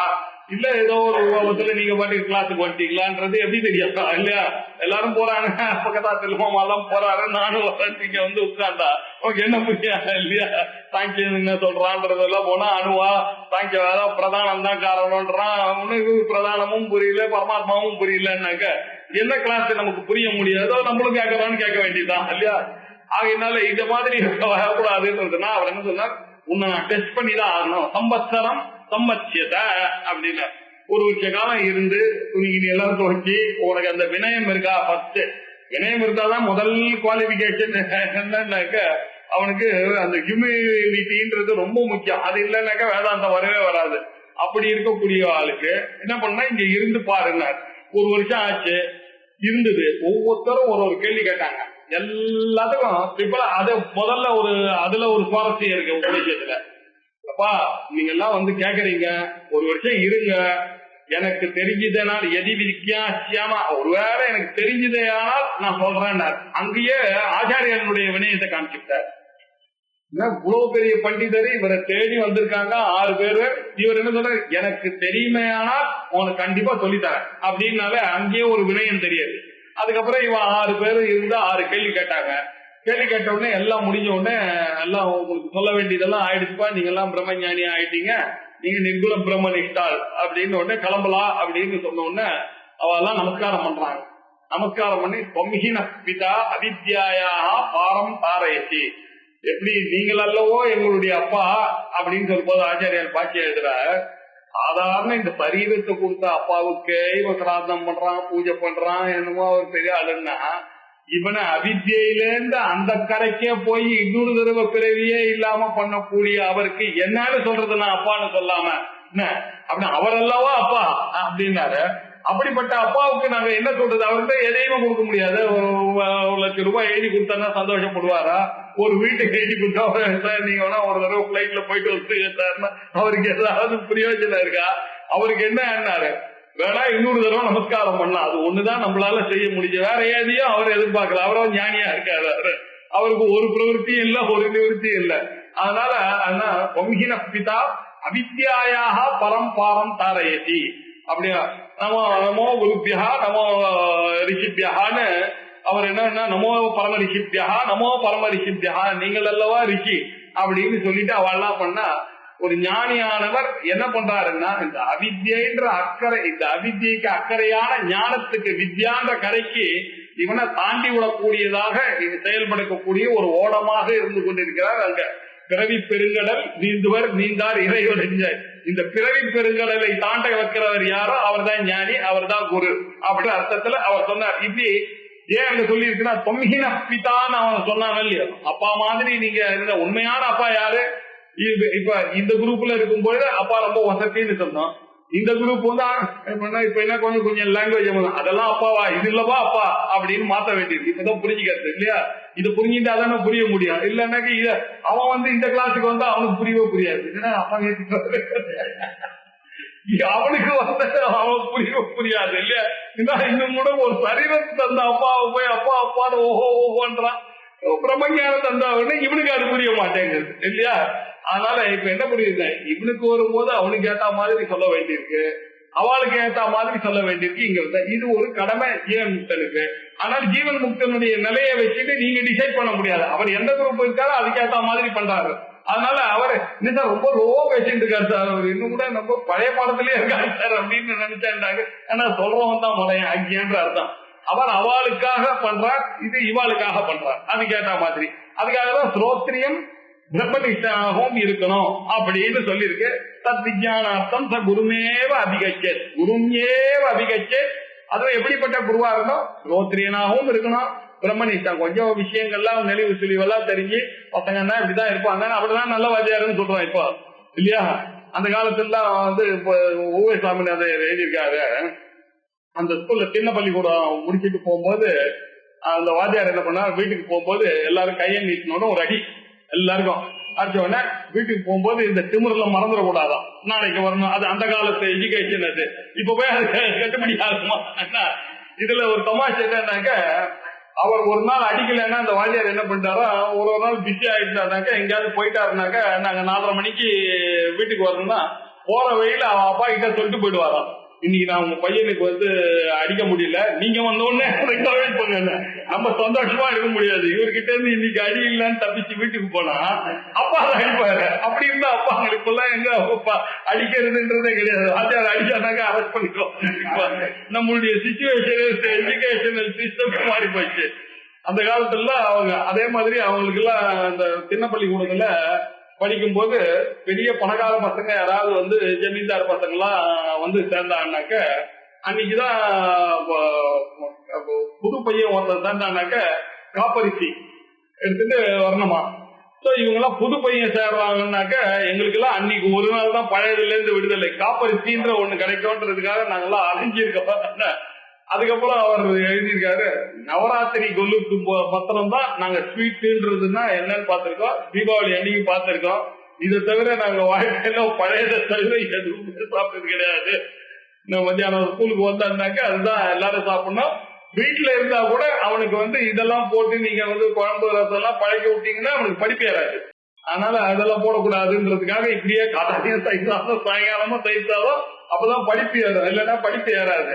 இல்ல ஏதோ ஒரு உருவத்துல நீங்க பாட்டு கிளாஸுக்கு வந்துட்டீங்களான்றது எப்படி தெரியும் இல்லையா? எல்லாரும் போறாங்க, பக்கத்தா செல்வமாலாம் போறாரு, நானும் இங்க உட்கார்ந்தா ஓகே என்ன புரியாது இல்லையா? சாங்கியம் என்ன சொல்றான்றதெல்லாம் போனா அணுவா சாங்கிய வேலை பிரதானம் தான் காரணம்ன்றான். உனக்கு பிரதானமும் புரியல பரமாத்மாவும் புரியலன்னாக்க என்ன கிளாஸ் நமக்கு புரிய முடியாதோ நம்மளும் கேட்கறான்னு கேட்க வேண்டியதுதான் இல்லையா? ஆகையினால இந்த மாதிரி வரக்கூடாதுன்றதுன்னா அவர் என்ன சொன்னார், உன்னை நான் டெஸ்ட் பண்ணி தான் ஆகணும். சம்பத்சரம் சம்பத்தியத அப்படின்னா ஒரு வருஷ காலம் இருந்து துணி எல்லாம் துவச்சி உனக்கு அந்த வினயம் இருக்கா? ஃபர்ஸ்ட் வினயம் இருந்தாதான் முதல் குவாலிபிகேஷன். என்னன்னாக்க அவனுக்கு அந்த ஹியூமிலிட்டின்றது ரொம்ப முக்கியம். அது இல்லைன்னாக்கா வேதாந்தம் வரவே வராது. அப்படி இருக்கக்கூடிய ஆளுக்கு என்ன பண்ணா, இங்க இருந்து பாருன்னார். ஒரு வருஷம் ஆச்சு, இருந்தது. ஒவ்வொருத்தரும் ஒரு கேள்வி கேட்டாங்க. எல்லாத்துக்கும் அது முதல்ல அதுல ஒரு சுவாரஸ்யம் இருக்கு உபதேசத்துல. அப்பா நீங்க எல்லாம் வந்து கேக்குறீங்க, ஒரு வருஷம் இருங்க, எனக்கு தெரிஞ்சதனால் எதி வித்தியாசியமா ஒருவேளை எனக்கு தெரிஞ்சதே ஆனால் நான் சொல்றேன். அங்கேயே ஆச்சாரியனுடைய வினயத்தை காமிச்சுட்டார். இவ்வளவு பெரிய பண்டிதர் இவரை தேடி வந்திருக்காங்க 6 பேரு. இவர் என்ன சொல்ற, எனக்கு தெரியுமே ஆனால் உனக்கு கண்டிப்பா சொல்லித்தரேன் அப்படின்னால அங்கேயே ஒரு வினயம் தெரியாது. அதுக்கப்புறம் இவன் 6 பேரு இருந்து 6 கேள்வி கேட்டாங்க. கேள்வி கேட்ட உடனே எல்லாம் முடிஞ்ச உடனே எல்லாம் உங்களுக்கு சொல்ல வேண்டியதெல்லாம் ஆயிடுச்சுப்பா, நீங்க எல்லாம் பிரம்மஞானி ஆயிட்டீங்க, நீங்க நிர்குல பிரம்மனிஷ்டாள் அப்படின்னு உடனே கிளம்பலாம் அப்படின்னு சொன்ன உடனே அவெல்லாம் நமஸ்காரம் பண்றாங்க. நமஸ்காரம் பண்ணி தொம்ஹின பிதா அவித்யாயா பாரம் தாரயசி, எப்படி நீங்கள் அல்லவோ எங்களுடைய அப்பா அப்படின்னு சொல்லும் போது ஆச்சாரியார் பாக்கிய எழுதுற, சாதாரண இந்த சரீரத்தை கொடுத்த அப்பாவுக்கே இவன் சிராதம் பண்றான், பூஜை பண்றான், என்னமோ அவர் பெரிய ஆளுன்னா, இவனை அவித்யிலேருந்து அந்த கரைக்கே போய் இன்னொரு தடவை பிறவியே இல்லாம பண்ணக்கூடிய அவருக்கு என்னன்னு சொல்றது, நான் அப்பான்னு சொல்லாம என்ன அப்படி அவர் அல்லவா அப்பா அப்படின்னாரு. அப்படிப்பட்ட அப்பாவுக்கு நாங்க என்ன சொல்றது? அவர்கிட்ட எதையுமே கொடுக்க முடியாது. ஒரு லட்சம் ரூபாய் எழுதி கொடுத்தா சந்தோஷப்படுவாரா? ஒரு வீட்டுக்கு எழுதி கொடுத்தா நீங்க வேணா ஒரு தடவை பிளைட்ல போயிட்டு வந்து அவருக்கு ஏதாவது பிரயோஜனம் இருக்கா? அவருக்கு என்ன என்னாரு, வேணா இன்னொரு தடவை நமஸ்காரம் பண்ணலாம், அது ஒண்ணுதான் நம்மளால செய்ய முடிஞ்ச, வேற ஏதையும் அவர் எதிர்பார்க்கல. அவரும் ஞானியா இருக்காரு, அவருக்கு ஒரு பிரவருத்தியும் இல்ல, ஒரு நிவர்த்தியும் இல்ல. அதனால வம்ஹின பிதா அவித்யாயாக பரம்பாரம் தாரயசி அப்படியா, நமோ குருபியா நமோ ரிஷிபியான்னு அவர் என்ன, நமோ பரம ரிஷிபியா நமோ பரம ரிஷிபியா, நீங்கள் அல்லவா ரிஷி அப்படின்னு சொல்லிட்டு அவெல்லாம் பண்ணா, ஒரு ஞானியானவர் என்ன பண்றாருன்னா, இந்த அவித்யன்ற அக்கறை, இந்த அவித்யக்கு அக்கறையான ஞானத்துக்கு வித்யான்ற கரைக்கு இவனை தாண்டி விடக்கூடியதாக செயல்படுத்தக்கூடிய ஒரு ஓடமாக இருந்து கொண்டிருக்கிறார். அங்க பிறவி பெருங்கடல் நீந்துவர் நீந்தார் இறைவன், இந்த பிறவி பெருங்கடலை தாண்ட வைக்கிறவர் யாரோ அவர் தான் ஞானி, அவர் தான் குரு அப்படின்ற அர்த்தத்துல அவர் சொன்னார். இப்படி ஏன் அங்க சொல்லி இருக்குன்னா, தொம்ஹின பிதான்னு அவன் சொன்னாங்க இல்லையா, அப்பா மாதிரி நீங்க இருந்த உண்மையான அப்பா யாரு? இப்ப இந்த குரூப்ல இருக்கும்போது அப்பா ரொம்ப வசதின்னு சொன்னோம். இந்த குரூப் வந்து இப்ப என்ன கொஞ்சம் லாங்குவேஜ் அதெல்லாம் அப்பாவா, இது இல்லவா அப்பா அப்படின்னு மாத்த வேண்டியது. இப்பதான் புரிஞ்சுக்கிறது இல்லையா? இது புரிஞ்சுட்டு அதான புரிய முடியும். இல்லைன்னாக்க இத அவன் வந்து இந்த கிளாஸுக்கு வந்து அவனுக்கு புரியவே புரியாது. ஏன்னா அப்பா அவனுக்கு வந்து அவன் புரியவே புரியாது இல்லையா? இன்னும் கூட ஒரு சரீரத்தை தந்த அப்பாவை போய் அப்பா அப்பான்னு ஓஹோ ஓஹோன்றான். பிரம்மஞானம் தந்தாவுன்னு இவனுக்கு அது புரிய மாட்டேங்குது இல்லையா? அதனால இப்ப என்ன புரியுது, இவனுக்கு வரும்போது அவனுக்கு ஏத்த மாதிரி சொல்ல வேண்டியிருக்கு, அவளுக்கு ஏத்த மாதிரி சொல்ல வேண்டியிருக்கு. இங்க இது ஒரு கடமை ஜீவன் முக்தனுக்கு. ஆனால் ஜீவன் முக்தனுடைய நிலையை வச்சுட்டு நீங்க டிசைட் பண்ண முடியாது. அவர் எந்த குரூப் இருக்காரோ அதுக்கேத்த மாதிரி பண்றாரு. அதனால அவர் என்ன சார் ரொம்ப லோ பேசிட்டு இருக்காரு சார், அவர் இன்னும் கூட நம்ம பழைய பாடத்திலேயே இருக்காரு சார் அப்படின்னு நினைச்சாண்டாங்க. ஏன்னா சொல்றவன் தான் முறைய அங்கேன்ற அர்த்தம். அவர் அவளுக்காக பண்றார், இது இவாளுக்காக பண்றார், அதுக்கேற்ற மாதிரி. அதுக்காகதான் ஸ்ரோத்ரியம் பிரம்மனிஷ்டனாகவும் இருக்கணும் அப்படின்னு சொல்லியிருக்கு. தத் விஜயானார்த்தம் ச குருமேவ அபிகச்சே, குருமேவ அபிகச்சே. அதுவும் எப்படிப்பட்ட குருவா இருக்கணும், ஸ்ரோத்ரியனாகவும் இருக்கணும், பிரம்மனிஷ்டம். கொஞ்சம் விஷயங்கள்லாம் நெளிவு சுழிவெல்லாம் தெரிஞ்சு பசங்கன்னா இப்படிதான் இருப்பாங்க, அப்படிதான் நல்ல வாத்தியாருன்னு சொல்றோம் இப்போ இல்லையா? அந்த காலத்துல வந்து இப்போ ஓவே சாமிநாதர் எழுதியிருக்காரு. அந்த ஸ்கூல்ல சின்ன பள்ளிக்கூடம் முடிச்சுட்டு போகும்போது அந்த வாத்தியார் என்ன பண்ணா, வீட்டுக்கு போகும்போது எல்லாரும் கையை நீட்டணும்னு ஒரு அடி எல்லாருக்கும் அடிச்ச உடனே வீட்டுக்கு போகும்போது இந்த திமிர்ல மறந்துடக்கூடாதான், நாளைக்கு வரணும். அது அந்த காலத்து எஜுகேஷன். அது இப்ப போய் அது கட்டுப்படி ஆகுமா? இதுல ஒரு தமாஷ் என்னன்னாக்க, அவர் ஒரு நாள் அடிக்கலைன்னா அந்த வாத்தியார் என்ன பண்ணிட்டாரோ, ஒரு நாள் பிஸி ஆயிட்டாருனாக்க எங்கேயாவது போயிட்டாருனாக்க, நாங்க 4:30 மணிக்கு வீட்டுக்கு வரணும்னா போற வழியில அவன் அப்பா கிட்ட சொல்லிட்டு போயிடுவாராம், இன்னைக்கு நான் உங்க பையனுக்கு வந்து அடிக்க முடியல, நீங்க வந்தோடனே நம்ம சந்தோஷமா இருக்க முடியாது, இவர்கிட்ட இருந்து இன்னைக்கு அடி இல்லைன்னு தப்பிச்சு வீட்டுக்கு போனா அப்பா அடிப்பாரு. அப்படி இருந்தா அப்பாங்களுக்கு எல்லாம் எங்க அடிக்கிறதுன்றதே கிடையாது. ஆச்சார அடிச்சானாக்க அரெஸ்ட் பண்ணிக்கோம். நம்மளுடைய சிச்சுவேஷன் எஜுகேஷனல் சிஸ்டம் மாறி போயிடுச்சு. அந்த காலத்துல அவங்க அதே மாதிரி அவங்களுக்கு எல்லாம் அந்த சின்ன பள்ளிக்கூடத்துல படிக்கும்போது பெரிய பணக்கார பசங்க யாராவது வந்து ஜமீன்தார் பசங்கெல்லாம் வந்து சேர்ந்தாங்கனாக்க அன்னைக்குதான் புது பையன் ஒருத்தர் சேர்ந்தாங்கனாக்க காப்பரிசி எடுத்துட்டு வரணுமா. சோ இவங்க எல்லாம் புது பையன் சேர்றாங்கன்னாக்க எங்களுக்கு எல்லாம் அன்னைக்கு ஒரு நாள் தான் பழையதுல இருந்து விடுதலை, காப்பரிசின்ற ஒண்ணு கிடைக்கும்ன்றதுக்காக நாங்கெல்லாம் அலைஞ்சிருக்கோம். அதுக்கப்புறம் அவர் எழுதியிருக்காரு, நவராத்திரி கொல்லுக்கு பத்திரம் தான் நாங்க ஸ்வீட்டுன்றதுன்னா என்னன்னு பார்த்திருக்கோம், தீபாவளி அன்னைக்கு பார்த்திருக்கோம். இதை தவிர நாங்க வாழ்க்கையில பழையதை தவிர எதுவுமே சாப்பிட்டது கிடையாது. மத்தியானம் ஸ்கூலுக்கு வந்தாருனாக்க அதுதான் எல்லாரும் சாப்பிடணும். வீட்டுல இருந்தா கூட அவனுக்கு வந்து இதெல்லாம் போட்டு நீங்க வந்து குழம்பு ரசம் எல்லாம் பழக்கி விட்டீங்கன்னா அவனுக்கு படிப்பு ஏறாது. அதனால அதெல்லாம் போடக்கூடாதுன்றதுக்காக இப்படியே காலையும் தைத்தாலும் சாயங்காலமும் தைத்தாலும் அப்பதான் படிப்பு ஏறும், இல்லைன்னா படிப்பு ஏறாது.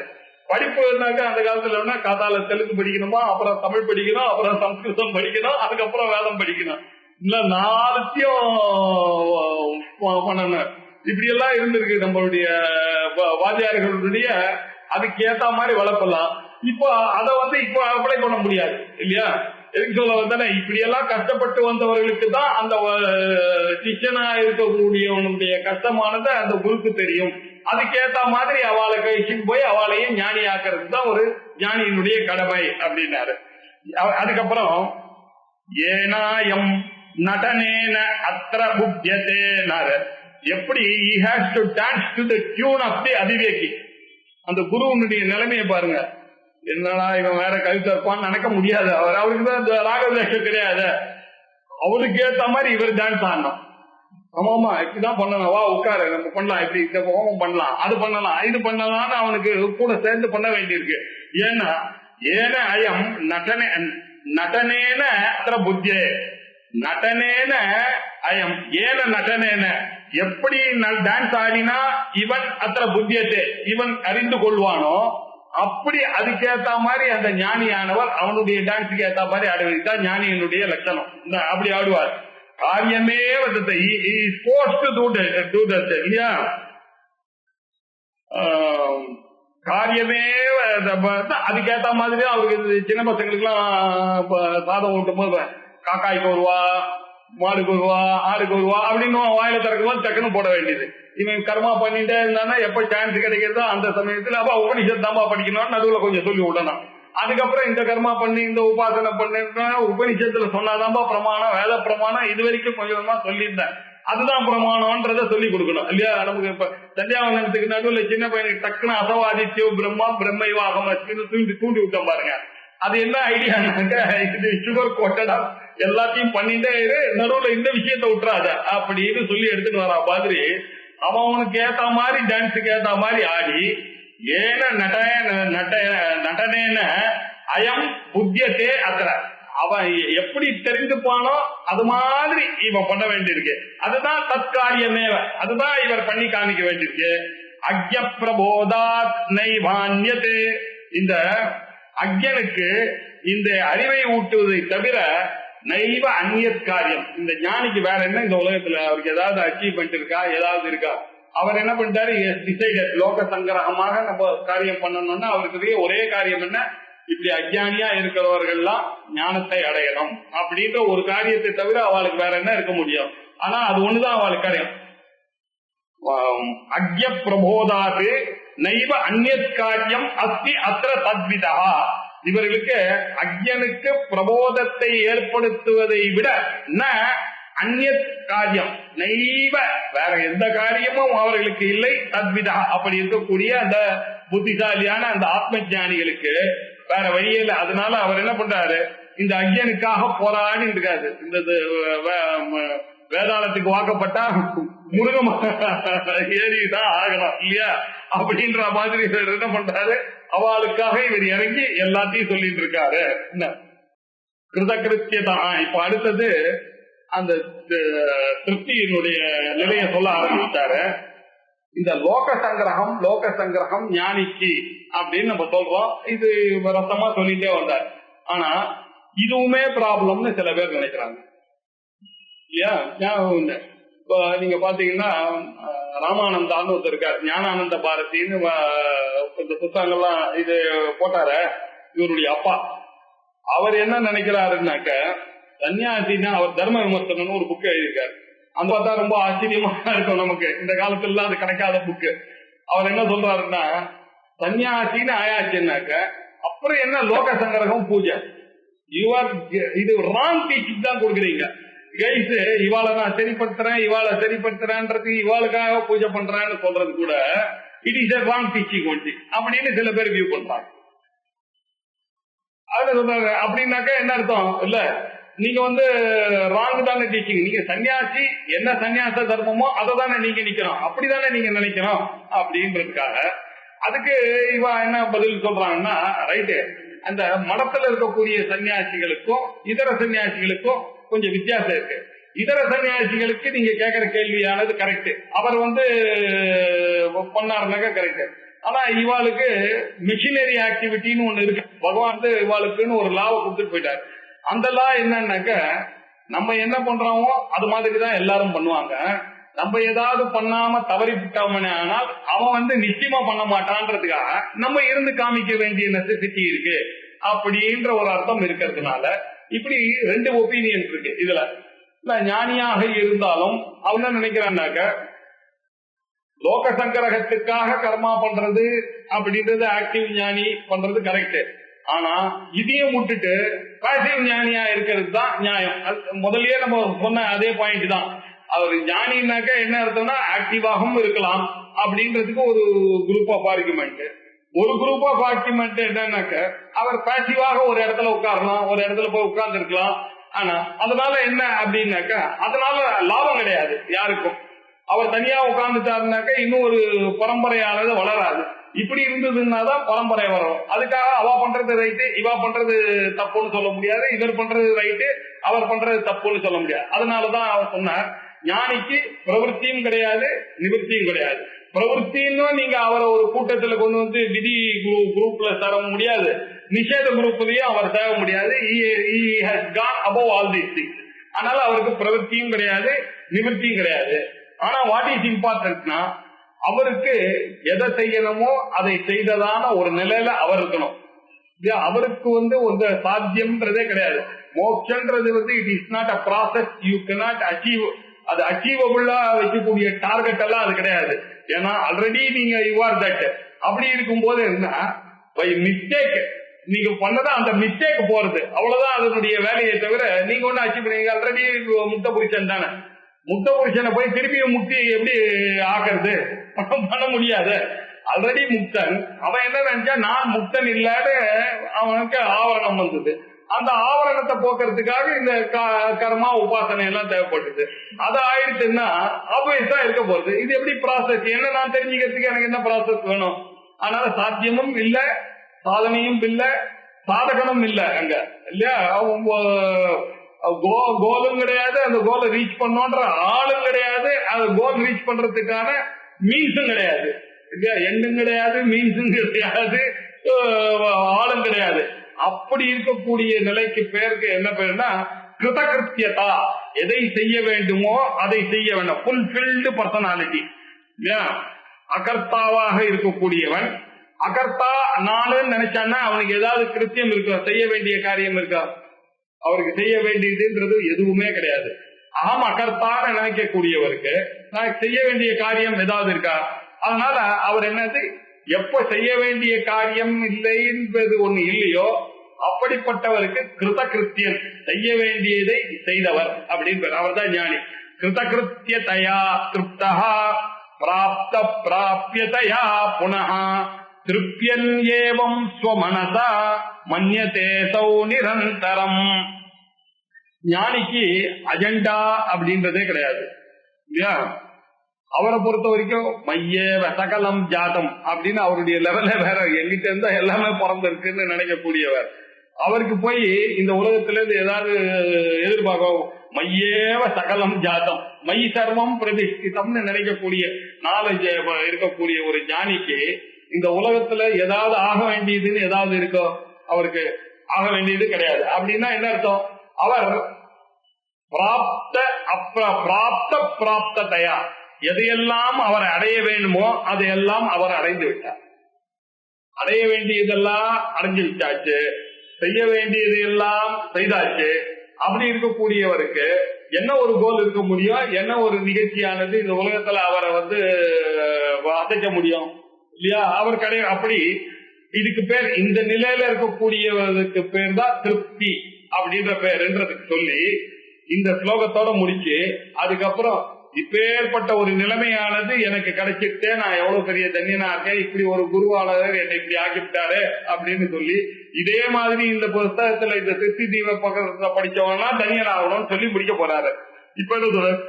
படிப்பு இருந்தாக்க அந்த காலத்துல காத்தால தெலுங்கு படிக்கணுமா, அப்புறம் தமிழ் படிக்கணும், அப்புறம் சம்ஸ்கிருதம் படிக்கணும், அதுக்கப்புறம் வேதம் படிக்கணும், இல்ல நாளையும் பண்ணணும். இப்படி எல்லாம் இருந்திருக்கு நம்மளுடைய வாத்தியார்களுடைய. அதுக்கு ஏத்த மாதிரி வளர்ப்பலாம். இப்போ அதை வந்து இப்போ அப்ளை பண்ண முடியாது இல்லையா? எதுக்கு சொல்ல வந்தானே, இப்படி எல்லாம் கஷ்டப்பட்டு வந்தவர்களுக்கு தான் அந்த சிஷ்யனா இருக்கக்கூடியவனுடைய கஷ்டமானது அந்த குருக்கு தெரியும். அதுக்கேத்த மாதிரி அவளை கழிச்சுட்டு போய் அவளையும் ஞானி ஆக்குறது தான் ஒரு ஞானியினுடைய கடமை அப்படின்னாரு. அதுக்கப்புறம் ஏனாயம் நடனேன அத்திர புத்தியதேனாரு. எப்படி he has to dance to the tune of the அதிவேகி. அந்த குருவனுடைய நிலைமையை பாருங்க. என்னடா இவன் வேற கவிதை இருப்பான்னு நினைக்க முடியாது. அவருக்கு தான் ராகவேஷம் கிடையாது. அவருக்கு ஏத்த மாதிரி இவர் டான்ஸ் ஆடணும். ஆமாமா இப்படிதான் பண்ணணும், வா உட்காரு நம்ம பண்ணலாம், இப்படி இந்த ஹோமம் பண்ணலாம், அது பண்ணலாம், இது பண்ணலாம்னு அவனுக்கு கூட சேர்ந்து பண்ண வேண்டியிருக்கு. ஏன்னா ஏன அயம் நடனேன அத்திர புத்தியே நடனேன அயம் ஏன நடனேன எப்படி டான்ஸ் ஆடினா இவன் அத்திர புத்தியத்தை இவன் அறிந்து கொள்வானோ அப்படி அதுக்கேத்த மாதிரி அந்த ஞானியானவர் அவனுடைய டான்ஸுக்கு ஏத்த மாதிரி ஆடுவதுதான் ஞானியினுடைய லட்சணம். அப்படி ஆடுவார். காரியமே இல்லையா? காரியமே அதுக்கேத்த மாதிரி அவருக்கு சின்ன பசங்களுக்கு எல்லாம் சாதம் ஊட்டும் போது காக்காய்க்கு வருவா, மாடுக்கு வருவா, ஆடுக்கு வருவா அப்படின்னு வாயில திறக்கும்போது டக்குன்னு போட வேண்டியது. இவன் கர்மா பண்ணிட்டே இருந்தானா எப்ப சான்ஸ் கிடைக்கிறதோ அந்த சமயத்துல அப்ப உபனிஷத் தாம்பா படிக்கணும்னு நடுவுல கொஞ்சம் சொல்லி விடணும். அதுக்கப்புறம் இந்த கர்மா பண்ணி இந்த உபாசனை பண்ணிருந்தா உபனிஷத்துல சொன்னாதான்பா பிரமாணம், வேத பிரமாணம். இது வரைக்கும் கொஞ்சமா சொல்லியிருந்தேன், அதுதான் பிரமாணம்ன்றத சொல்லி கொடுக்கணும் இல்லையா? நமக்கு இப்ப சந்தியாவந்தனத்துக்கு நடுவுல சின்ன பையனுக்கு டக்குன்னு அசவாதித்யோ பிரம்மா பிரம்மைவாகம் தூண்டி விட்டோம் பாருங்க. அது என்ன ஐடியானாக்க, இது சுகர் கோட்டடா எல்லாத்தையும் பண்ணிட்டே நடுவுல இந்த விஷயத்த விட்டுறாத அப்படின்னு சொல்லி எடுத்துட்டு வரா மாதிரி அவனுக்கு ஏத்த மாதிரி டான்ஸுக்கு ஏத்த மாதிரி ஆடி ஏன நடனேன அயம் புத்தியத்தே அத்திர அவன் எப்படி தெரிந்துப்பானோ அது மாதிரி இவன் பண்ண வேண்டியிருக்கு. அதுதான் தற்காரியமேவ, அதுதான் இவர் பண்ணி காமிக்க வேண்டியிருக்கு. அக்ய பிரபோதாத் நைவான்யதே. இந்த அக்யனுக்கு இந்த அறிவை ஊட்டுவதை தவிர நைவ அந்நியத் காரியம். இந்த ஞானிக்கு வேற என்ன இந்த உலகத்துல அவருக்கு ஏதாவது அச்சீவ்மெண்ட் இருக்கா, ஏதாவது இருக்கா? அவர் என்ன பண்ணிட்டாரு, டிசைடட் லோக சங்கிரகமாக நம்ம காரியம் பண்ணணும்னா அவருக்கு ஒரே காரியம் என்ன, இப்படி அஜ்ஞானியா இருக்கிறவர்கள்லாம் ஞானத்தை அடையணும் அப்படின்ற ஒரு காரியத்தை தவிர அவளுக்கு வேற என்ன இருக்க முடியும்? ஆனா அது ஒண்ணுதான் அவளுக்கு காரியம். அக்ய பிரபோதாது நைவ அந்நியத் காரியம் அஸ்தி அத்திர தத்விதா. இவர்களுக்கு அக்ஞனுக்கு பிரபோதத்தை ஏற்படுத்துவதை விட அந்நியத் காரியம் நைவ வேற எந்த காரியமும் அவர்களுக்கு இல்லை. தத்விதா அப்படி இருக்கக்கூடிய அந்த புத்திசாலியான அந்த ஆத்ம ஞானிகளுக்கு வேற வழியில. அதனால அவர் என்ன பண்றாரு, இந்த அக்ஞனுக்காக போராடி இருக்காரு. இந்த வேதாளத்துக்கு வாக்கப்பட்டா முருகம் ஏறிதான் ஆகணும் இல்லையா அப்படின்ற மாதிரி இவர் என்ன பண்றாரு, அவளுக்காக இவர் இறங்கி எல்லாத்தையும் சொல்லிட்டு இருக்காரு. என்ன கிருதகிருத்தியதான். இப்ப அடுத்தது அந்த திருப்தியினுடைய நிலைய சொல்ல ஆரம்பிச்சாரு. இந்த லோக சங்கிரகம் ஞானிக்கு அப்படின்னு நம்ம சொல்றோம். இது ரசமா சொல்லிட்டே வந்தார். ஆனா இதுவுமே ப்ராப்ளம்னு சில பேர் நினைக்கிறாங்க இல்லையா? இப்ப நீங்க பாத்தீங்கன்னா ராமானந்தான்னு ஒருத்தர் இருக்கார், ஞானானந்த பாரதின்னு இந்த புத்தகங்கள்லாம் இது போட்டார இவருடைய அப்பா. அவர் என்ன நினைக்கிறாருன்னாக்க, சன்னியாசின்னா அவர் தர்ம விமர்சனம் ஒரு புக் எழுதியிருக்காரு. அந்த பார்த்தா ரொம்ப ஆச்சரியமா இருக்கும் நமக்கு. இந்த காலத்துல அது கிடைக்காத புக்கு. அவர் என்ன சொல்றாருன்னா, சன்னியாசின்னு ஆயாச்சுன்னாக்க அப்புறம் என்ன லோக சங்கரகம் பூஜை, இது ராங் டீச்சிங் தான் கொடுக்குறீங்க. கைஸ், இவாளை நான் சரிப்படுத்துறேன், இவாளை சரிப்படுத்துறேன்றது, இவாளுக்காக பூஜை பண்றேன்னு சொல்றது கூட it is wrong teaching only அப்படின்னு சில பேர் வியூ பண்றாங்க. அது சொல்றாங்க. அப்படின்னாக்க என்ன அர்த்தம்? இல்ல, நீங்க ராங் தானே டீச்சிங். நீங்க சன்னியாசி என்ன சன்னியாச தர்மமோ அதை தானே நீங்க நிக்கணும், அப்படிதானே நீங்க நினைக்கணும் அப்படின்றதுக்காக அதுக்கு இவா என்ன பதில் சொல்றாங்கன்னா, ரைட்டு, அந்த மடத்துல இருக்கக்கூடிய சன்னியாசிகளுக்கும் இதர சன்னியாசிகளுக்கும் கொஞ்சம் வித்தியாசம் இருக்கு. இதர சன்னியாசிகளுக்கு நீங்க கேட்கிற கேள்வியானது கரெக்ட், அவர் பண்ணாருனாக்க கரெக்ட். ஆனா இவாளுக்கு மிஷினரி ஆக்டிவிட்டின்னு ஒண்ணு இருக்கு. பகவான் இவாளுக்குன்னு ஒரு லாவை கொடுத்துட்டு போயிட்டாரு. அந்த லா என்னன்னாக்க, நம்ம என்ன பண்றோமோ அது மாதிரிதான் எல்லாரும் பண்ணுவாங்க. நம்ம ஏதாவது பண்ணாம தவறி விட்டோம்னு ஆனால் அவன் நிச்சயமா பண்ண மாட்டான்றதுக்காக நம்ம இருந்து காமிக்க வேண்டிய நெசசிட்டி இருக்கு அப்படின்ற ஒரு அர்த்தம் இருக்கிறதுனால இப்படி ரெண்டு ஒப்பீனியன் இருக்கு இதுல. ஞானியாக இருந்தாலும் அவன் நினைக்கிறான்னாக்க, லோக சங்கரகத்துக்காக கர்மா பண்றது அப்படின்றது ஆக்டிவ் ஞானி பண்றது கரெக்ட். ஆனா இதையும் விட்டுட்டு பாசிவ் ஞானியா இருக்கிறது தான் நியாயம். முதல்லயே நம்ம சொன்ன அதே பாயிண்ட் தான். அவர் ஞானினாக்க என்ன அர்த்தம்னா, ஆக்டிவாகவும் இருக்கலாம் அப்படின்றதுக்கு ஒரு குரூப் ஆஃப் ஆர்குமெண்ட். ஒரு குரூப் ஆஃப் ஆர்குமெண்ட் என்னன்னாக்க, அவர் பாசிவாக ஒரு இடத்துல உட்காரலாம், ஒரு இடத்துல போய் உட்கார்ந்து இருக்கலாம். ஆனா அதனால என்ன அப்படின்னாக்க, அதனால லாபம் கிடையாது யாருக்கும். அவர் தனியா உட்கார்ந்துட்டாருனாக்க இன்னும் ஒரு பரம்பரையானது வளராது. இப்படி இருந்ததுன்னாதான் பரம்பரை வரும். அதுக்காக அவ பண்றது ரைட்டு, இவா பண்றது தப்புன்னு சொல்ல முடியாது, இவர் பண்றது ரைட்டு, அவர் பண்றது தப்புன்னு சொல்ல முடியாது. அதனாலதான் அவர் சொன்னார், ஞானிக்கு பிரவருத்தியும் கிடையாது, நிவர்த்தியும் கிடையாது. பிரவருத்தின்னு நீங்க அவரை ஒரு கூட்டத்துல கொண்டு விதி குரூப்ல சேர முடியாது, நிஷேத குரூப்லயும் அவர் சேர முடியாது. He has gone above all these things. அதனால அவருக்கு பிரவருத்தியும் கிடையாது, நிவர்த்தியும் கிடையாது. ஆனா வாட் இஸ் இம்பார்ட்டன்ட்னா, அவருக்கு எதை செய்யணுமோ அதை செய்ததான ஒரு நிலையில அவர் இருக்கணும். அவருக்கு ஒரு சாத்தியம்ன்றதே கிடையாது. மோட்சன்றது it is not a process, you cannot achieve. அது அச்சீவபிளா வைக்கக்கூடிய டார்கெட் எல்லாம் அது கிடையாது. ஏன்னா ஆல்ரெடி நீங்க யூ ஆர் தட். அப்படி இருக்கும்போது என்ன, பை மிஸ்டேக் நீங்க பண்ணதா அந்த மிஸ்டேக் போறது, அவ்வளவுதான் அதனுடைய வேலையை தவிர நீங்க ஒண்ணு அச்சீவ் பண்ணீங்க. ஆல்ரெடி முக்த புருஷன் தானே, முக்த புருஷனை போய் திருப்பியும் முக்தி எப்படி ஆகிறது? பண்ண முடியாது. ஆல்ரெடி முக்தன். அவன் என்ன நினைச்சா, நான் முக்தன் இல்லாத அவனுக்கு ஆவரணம் வந்தது. அந்த ஆவரணத்தை போக்குறதுக்காக இந்த கர்மா உபாசனை எல்லாம் தேவைப்பட்டது. அது ஆயிடுச்சுன்னா ஆப்வியஸா இருக்க போறது. இது எப்படி ப்ராசஸ்? என்ன நான் தெரிஞ்சுக்கிறதுக்கு எனக்கு என்ன ப்ராசஸ் வேணும்? அதனால சாத்தியமும் இல்ல, சாதனையும் இல்ல, சாதகனும் இல்ல அங்க இல்லையா. கோலும் கிடையாது, அந்த கோலை ரீச் பண்ணோன்ற ஆளும் கிடையாது, அந்த கோல் ரீச் பண்றதுக்கான மீன்ஸும் கிடையாது இல்லையா. எண்ணும் கிடையாது, மீன்ஸும் கிடையாது, ஆளும் கிடையாது. அப்படி இருக்கக்கூடிய நிலைக்கு பேருக்கு என்ன பேருன்னா கிருதகிருத்தியதா. எதை செய்ய வேண்டுமோ அதை செய்ய வேண்டும். ஃபுல்ஃபில்டு பர்சனாலிட்டி இல்லையா. அகர்த்தாவாக இருக்கக்கூடியவன். அகர்த்தா நானு நினைச்சான்னா அவனுக்கு ஏதாவது கிருத்தியம் இருக்கா, செய்ய வேண்டிய காரியம் இருக்கா? அவருக்கு செய்ய வேண்டியதுன்றது எதுவுமே கிடையாது. அகம் அகர்த்தான்னு நினைக்கக்கூடியவருக்கு நான் செய்ய வேண்டிய காரியம் ஏதாவது இருக்கா? அதனால அவர் என்னது, எப்ப செய்ய வேண்டிய காரியம் இல்லை என்பது ஒண்ணு இல்லையோ அப்படிப்பட்டவருக்கு கிருதகிருத்தியன், செய்ய வேண்டியதை செய்தவர் அப்படின்னு அவர் தான் ஞானி. கிருதகிருத்தியதயா திருப்தா பிராப்த பிராப்யதயா புனः திருப்யன் ஏவம் ஸ்வமனசா மன்யதே சௌ நிரந்தரம். ஞானிக்கு அஜெண்டா அப்படின்றதே கிடையாது இல்லையா. அவரை பொறுத்த வரைக்கும் மையேவ சகலம் ஜாதம் அப்படின்னு அவருடைய லெவல்ல வேற, எங்கிட்ட இருந்தா எல்லாமே பிறந்திருக்குன்னு நினைக்கக்கூடியவர். அவருக்கு போய் இந்த உலகத்துல இருந்து ஏதாவது எதிர்பார்க்கும். மையேவ சகலம் ஜாதம், மை சர்வம் பிரதிஷ்டிதம்னு நினைக்கக்கூடிய நாலேஜ் இருக்கக்கூடிய ஒரு ஞானிக்கு இந்த உலகத்துல ஏதாவது ஆக வேண்டியதுன்னு ஏதாவது இருக்கோ? அவருக்கு ஆக வேண்டியது கிடையாது. அப்படின்னா என்ன அர்த்தம்? அவர் பிராப்த பிராப்த பிராப்ததையா, எதையெல்லாம் அவர் அடைய வேண்டுமோ அதையெல்லாம் அவர் அடைந்து விட்டார். அடைய வேண்டியதெல்லாம் அடைஞ்சு விட்டாச்சு, செய்ய வேண்டியது எல்லாம் செய்தாச்சு. அப்படி இருக்கக்கூடியவருக்கு என்ன ஒரு கோல் இருக்க முடியும், என்ன ஒரு நிகழ்ச்சியானது இந்த உலகத்துல அவரை அசைக்க முடியும் இல்லையா? அவர் கிடையாது. அப்படி இதுக்கு பேர், இந்த நிலையில இருக்கக்கூடியவருக்கு பேர் தான் திருப்தி அப்படின்ற பேருன்றதுக்கு சொல்லி இந்த ஸ்லோகத்தோட முடிச்சு, அதுக்கப்புறம் இப்பேற்பட்ட ஒரு நிலைமையானது எனக்கு கிடைச்சிட்டே நான் எவ்வளவு பெரிய தன்யனா இருக்கேன், இப்படி ஒரு குருவாளர் என்னை இப்படி ஆக்கிவிட்டாரு அப்படின்னு சொல்லி, இதே மாதிரி இந்த புஸ்தகத்துல இந்த திருப்தி தீப பக்கத்துல படிச்சவங்கன்னா தன்யன் ஆகணும்னு சொல்லி முடிக்க போறாரு. இப்ப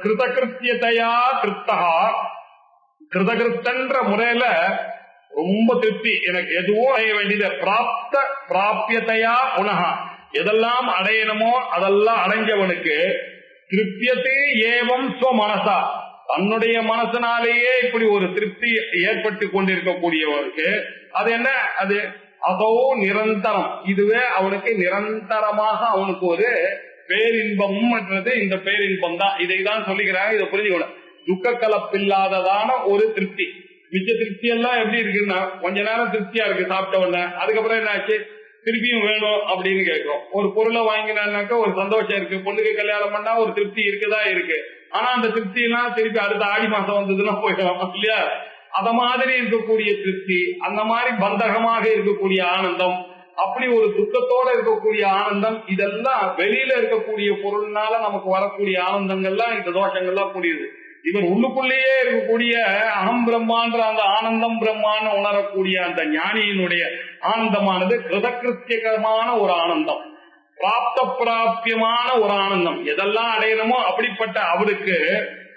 கிருதகிருத்தியதையா கிருத்தகா, கிருதகிருத்தன்ற முறையில ரொம்ப திருப்தி, எனக்கு எதுவும் அடைய வேண்டியது, பிராப்த பிராபியத்தையா உனகா, எதெல்லாம் அடையணுமோ அதெல்லாம் அடைஞ்சவனுக்கு திருப்தியத்தை ஏவம் ஸ்வமனசா, தன்னுடைய மனசனாலேயே இப்படி ஒரு திருப்தி ஏற்பட்டு கொண்டிருக்கக்கூடியவனுக்கு அது என்ன, அது அதோ நிரந்தரம், இதுவே அவனுக்கு நிரந்தரமாக அவனுக்கு ஒரு பேரின்பம் என்றது இந்த பேரின்பம் தான். இதை தான் சொல்லிக்கிறாங்க. இதை புரிஞ்சுக்கணும். துக்க கலப்பில்லாததான ஒரு திருப்தி. மிச்ச திருப்தி எல்லாம் எப்படி இருக்குன்னா, கொஞ்ச நேரம் திருப்தியா இருக்கு சாப்பிட்ட உடனே, அதுக்கப்புறம் என்ன ஆச்சு, திருப்பியும் வேணும் அப்படின்னு கேட்கிறோம். ஒரு பொருளை வாங்கினாக்க ஒரு சந்தோஷம் இருக்கு, பொண்ணுக்கு கல்யாணம் பண்ணா ஒரு திருப்தி இருக்குதா இருக்கு. ஆனா அந்த திருப்தி எல்லாம் திருப்பி அடுத்த ஆடி மாசம் வந்ததுன்னா போயிடும் இல்லையா? அத மாதிரி இருக்கக்கூடிய திருப்தி, அந்த மாதிரி பந்தகமாக இருக்கக்கூடிய ஆனந்தம், அப்படி ஒரு துக்கத்தோட இருக்கக்கூடிய ஆனந்தம், இதெல்லாம் வெளியில இருக்கக்கூடிய பொருள்னால நமக்கு வரக்கூடிய ஆனந்தங்கள்லாம் இந்த தோஷங்கள்லாம் புரியுது. இவர் உள்ளுக்குள்ளேயே இருக்கக்கூடிய அகம் பிரம்மான்ற அந்த ஆனந்தம் பிரம்மான்னு உணரக்கூடிய அந்த ஞானியினுடைய ஆனந்தமானது கிருதகிருத்தியகரமான ஒரு ஆனந்தம், பிராப்த பிராபியமான ஒரு ஆனந்தம். எதெல்லாம் அடையணுமோ அப்படிப்பட்ட அவருக்கு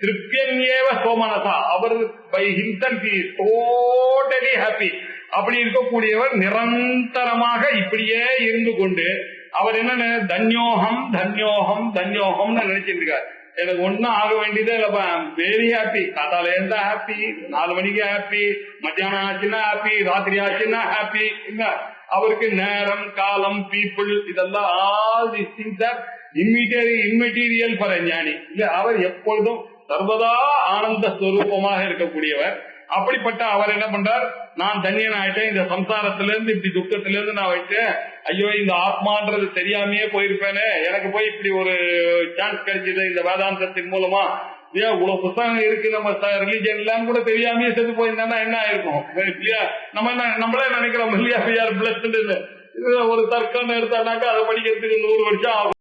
திருப்தியேவ சோமனசா, அவர் by himself is totally happy. அப்படி இருக்கக்கூடியவர் நிரந்தரமாக இப்படியே இருந்து கொண்டு அவர் என்ன தன்யோகம் தன்யோகம் தன்யோகம்னு நினைச்சிட்டு இருக்காரு. எனக்கு ஒன்னும் ஆக வேண்டியதே இல்லப்பா, வெரி ஹாப்பி. காத்தால இருந்தா ஹாப்பி, 4 மணிக்கு ஹாப்பி, மத்தியானம் ஆச்சுன்னா ஹாப்பி, ராத்திரி ஆச்சுன்னா ஹாப்பி. இல்ல, அவருக்கு நேரம் காலம் பீப்புள் இதெல்லாம் all these things are immaterial for a ஞானி. இல்ல, அவர் எப்பொழுதும் சர்வதா ஆனந்த ஸ்வரூபமாக இருக்கக்கூடியவர். அப்படிப்பட்ட அவர் என்ன பண்றார், நான் தன்யன் ஆயிட்டேன், இந்த சம்சாரத்திலிருந்து இப்படி துக்கத்திலிருந்து நான் வச்சேன், ஐயோ இந்த ஆத்மான்றது தெரியாமையே போயிருப்பேனே, எனக்கு போய் இப்படி ஒரு சான்ஸ் கிடைச்சது இந்த வேதாந்தத்தின் மூலமா. ஏன் இவ்வளவு புத்தகம் இருக்கு, நம்ம ரிலீஜன் எல்லாம் கூட தெரியாமையே செத்து போயிருந்தா என்ன ஆயிருக்கும் இல்லையா? நம்மளே நினைக்கிறோம் இல்லையா, பிளஸ்ன்னு. ஒரு தர்க்கம் எடுத்தானாக்கா அதை படிக்கிறதுக்கு 100 வருஷம் ஆகும்.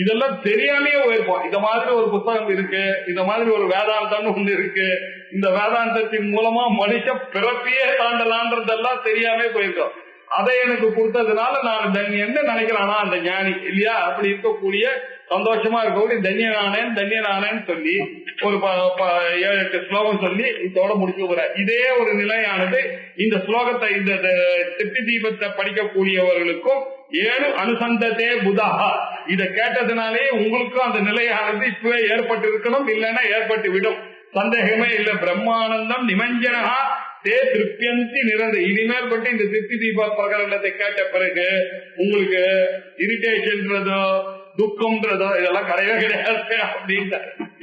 இதெல்லாம் தெரியாமையே போயிருப்போம். இந்த மாதிரி ஒரு புத்தகம் இருக்கு, இந்த மாதிரி ஒரு வேதாந்தம் ஒண்ணு இருக்கு, இந்த வேதாந்தத்தின் மூலமா மனுஷ பிறப்பையே தாண்டலான்றதெல்லாம் தெரியாமே போயிருக்கோம். அதை எனக்கு கொடுத்ததுனால நான் என்ன நினைக்கிறானா அந்த ஞானி இல்லையா, அப்படி இருக்கக்கூடிய சந்தோஷமா இருக்கக்கூடிய தன்யனானேன்னு சொல்லி ஒரு 7-8 ஸ்லோகம் சொல்லி இதோட முடிச்சு போற. இதே ஒரு நிலையானது இந்த ஸ்லோகத்தை, இந்த திருப்தி தீபத்தை படிக்கக்கூடியவர்களுக்கும் ஏழு அனுசந்ததே புதாகா, இதை கேட்டதுனாலே உங்களுக்கும் அந்த நிலையானது இப்பவே ஏற்பட்டு இருக்கணும், இல்லைன்னா ஏற்பட்டு விடும், சந்தேகமே இல்லை. பிரம்மானந்தம் நிமஞ்சனகா தே திருப்தியந்தி நிறந்து. இனிமேல் பட்டு இந்த திருப்தி தீப பிரகரணத்தை கேட்ட பிறகு உங்களுக்கு இரிட்டேஷன்றதோ துக்கம்ன்றதோ இதெல்லாம் கிடையவே கிடையாது அப்படின்ற.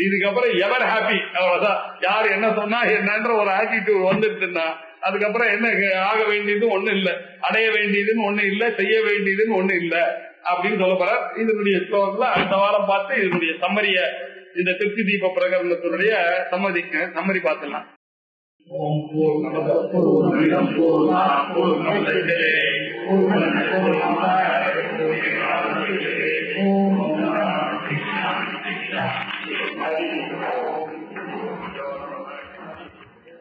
இதுக்கப்புறம் எவர் ஹாப்பி, அவ்வளவுதான். யார் என்ன சொன்னா என்னன்ற ஒரு ஆட்டிடியூட் வந்துருச்சுன்னா அதுக்கப்புறம் என்ன ஆக வேண்டியது ஒண்ணு இல்லை, அடைய வேண்டியதுன்னு ஒண்ணு இல்லை, செய்ய வேண்டியதுன்னு ஒண்ணு இல்லை அப்படின்னு சொல்ல போறார். இதனுடைய ஸ்லோகத்துல அடுத்த வாரம் பார்த்து இதனுடைய சம்மரிய, இந்த திருப்தி தீப பிரகரணத்தினுடைய சம்மரி பார்த்துலாம். ஓம் பூர்ணமத பூர்ணமிதம் பூர்ணாத் பூர்ணமுதச்யதே பூர்ணஸ்ய பூர்ணமாதாய பூர்ணமேவாவசிஷ்யதே